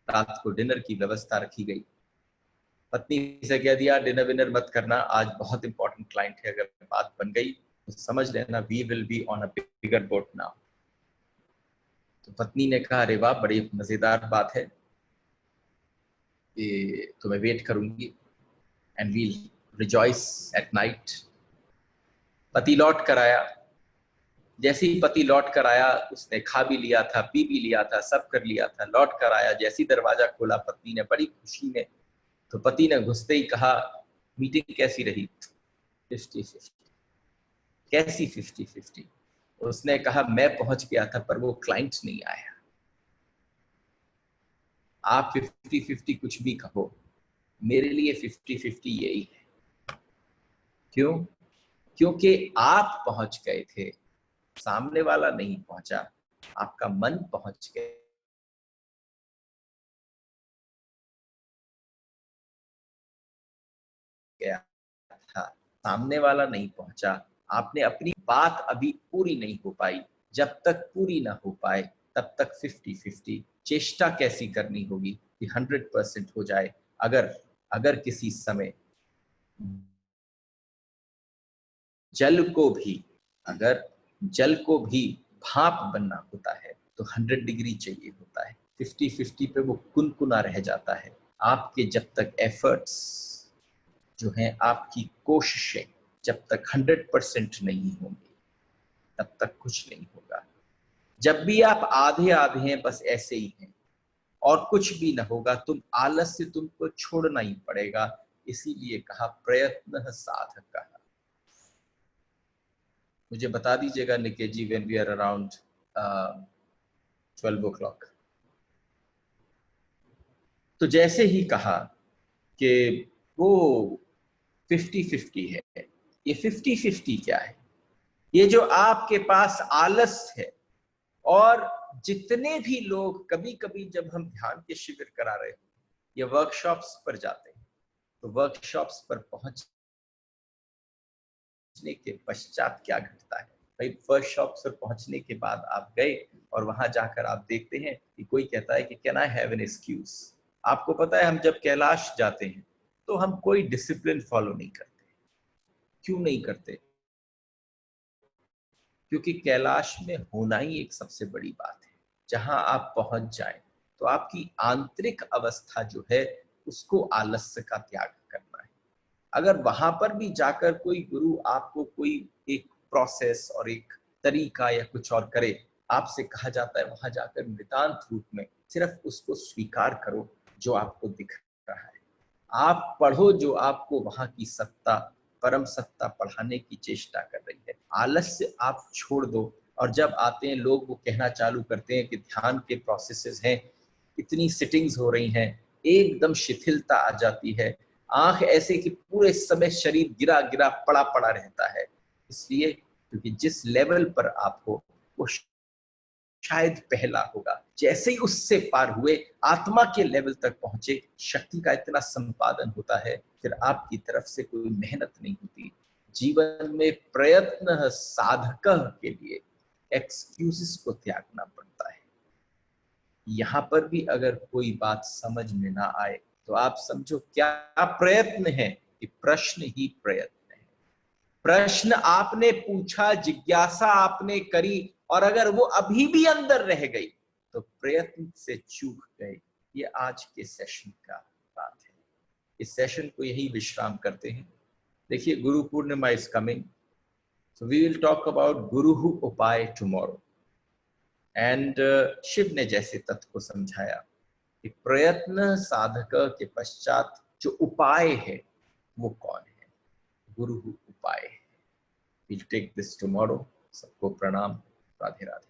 रात को डिनर की व्यवस्था रखी गई। पत्नी से कह दिया, डिनर विनर मत करना, आज बहुत इंपॉर्टेंट क्लाइंट है, अगर बात बन गई तो समझ लेना we will be on a bigger boat now. तो पत्नी ने कहा, अरे वाह, बड़ी मजेदार बात है, कि तो मैं वेट करूंगी, and we'll rejoice at night. पति लौट कर आया। जैसे ही पति लौट कर आया, उसने खा भी लिया था, पी भी लिया था, सब कर लिया था, लौट कर आया। जैसी दरवाजा खोला पत्नी ने बड़ी खुशी में, तो पति ने घुसते ही कहा, मीटिंग कैसी रही? 50-50। कैसी 50-50? उसने कहा, मैं पहुंच गया था पर वो क्लाइंट नहीं आया। आप 50-50 कुछ भी कहो, मेरे लिए 50-50 यही है। क्यों? क्योंकि आप पहुंच गए थे, सामने वाला नहीं पहुंचा, आपका मन पहुंच गया था, सामने वाला नहीं पहुंचा। आपने अपनी बात अभी पूरी नहीं हो पाई। जब तक पूरी ना हो पाए तब तक 50-50 चेष्टा कैसी करनी होगी कि 100% हो जाए। अगर अगर किसी समय जल को भी अगर जल को भी भाप बनना होता है तो 100 डिग्री चाहिए होता है। 50-50 पे वो कुनकुना रह जाता है। आपके जब तक एफर्ट्स जो हैं आपकी कोशिशें जब तक 100% नहीं होंगी तब तक कुछ नहीं होगा। जब भी आप आधे आधे हैं, बस ऐसे ही हैं और कुछ भी ना होगा, तुम आलस्य तुमको छोड़ना ही पड़ेगा। इसीलिए कहा प्रयत्न साधक कहा। मुझे बता दीजिएगा निके ji, when we are around 12 o'clock। तो जैसे ही कहा कि वो 50-50 है, ये 50-50 क्या है? ये जो आपके पास आलस है, और जितने भी लोग कभी कभी जब हम ध्यान के शिविर करा रहे हैं या वर्कशॉप्स पर जाते हैं, तो वर्कशॉप्स पर पहुंचने के पश्चात क्या घटता है? भाई वर्कशॉप्स पर पहुंचने के बाद आप गए और वहां जाकर आप देखते हैं कि कोई कहता है कि can I have an excuse. आपको पता है हम जब कैलाश जाते हैं तो हम कोई डिसिप्लिन फॉलो नहीं करते। क्यों नहीं करते? क्योंकि कैलाश में होना ही एक सबसे बड़ी बात है। जहां आप पहुंच जाएं तो आपकी आंतरिक अवस्था जो है उसको आलस्य का त्याग करना है। अगर वहां पर भी जाकर कोई गुरु आपको कोई एक प्रोसेस और एक तरीका या कुछ और करे, आपसे कहा जाता है वहां जाकर नितांत रूप में सिर्फ उसको स्वीकार करो जो आपको दिख रहा है। आप पढ़ो जो आपको वहां की सत्ता, परम सत्ता पढ़ाने की चेष्टा कर रही है। आलस्य आप छोड़ दो। और जब आते हैं लोग वो कहना चालू करते हैं कि ध्यान के प्रोसेसेस हैं, इतनी सिटिंग्स हो रही हैं, एकदम शिथिलता आ जाती है, आंख ऐसे कि पूरे समय शरीर गिरा गिरा पड़ा पड़ा रहता है। इसलिए क्योंकि जिस लेवल पर आप हो वो शायद पहला होगा। जैसे ही उससे पार हुए, आत्मा के लेवल तक पहुंचे, शक्ति का इतना संपादन होता है, फिर आपकी तरफ से कोई मेहनत नहीं होती। जीवन में प्रयत्न साधक के लिए एक्सक्यूजेस को त्यागना पड़ता है। यहां पर भी अगर कोई बात समझ में ना आए तो आप समझो क्या प्रयत्न है कि प्रश्न ही प्रयत्न है। प्रश्न आपने पूछा, जिज्ञासा आपने करी, और अगर वो अभी भी अंदर रह गई तो प्रयत्न से चूक गए। ये आज के सेशन का बात है। इस सेशन को यही विश्राम करते हैं। देखिए Guru Purnima is coming, so we will talk about गुरु उपाय टुमारो। एंड शिव ने जैसे तत्व को समझाया कि प्रयत्न साधक के पश्चात जो उपाय है वो कौन है? गुरु उपाय है। We'll take this tomorrow. सबको प्रणाम। राधे राधे।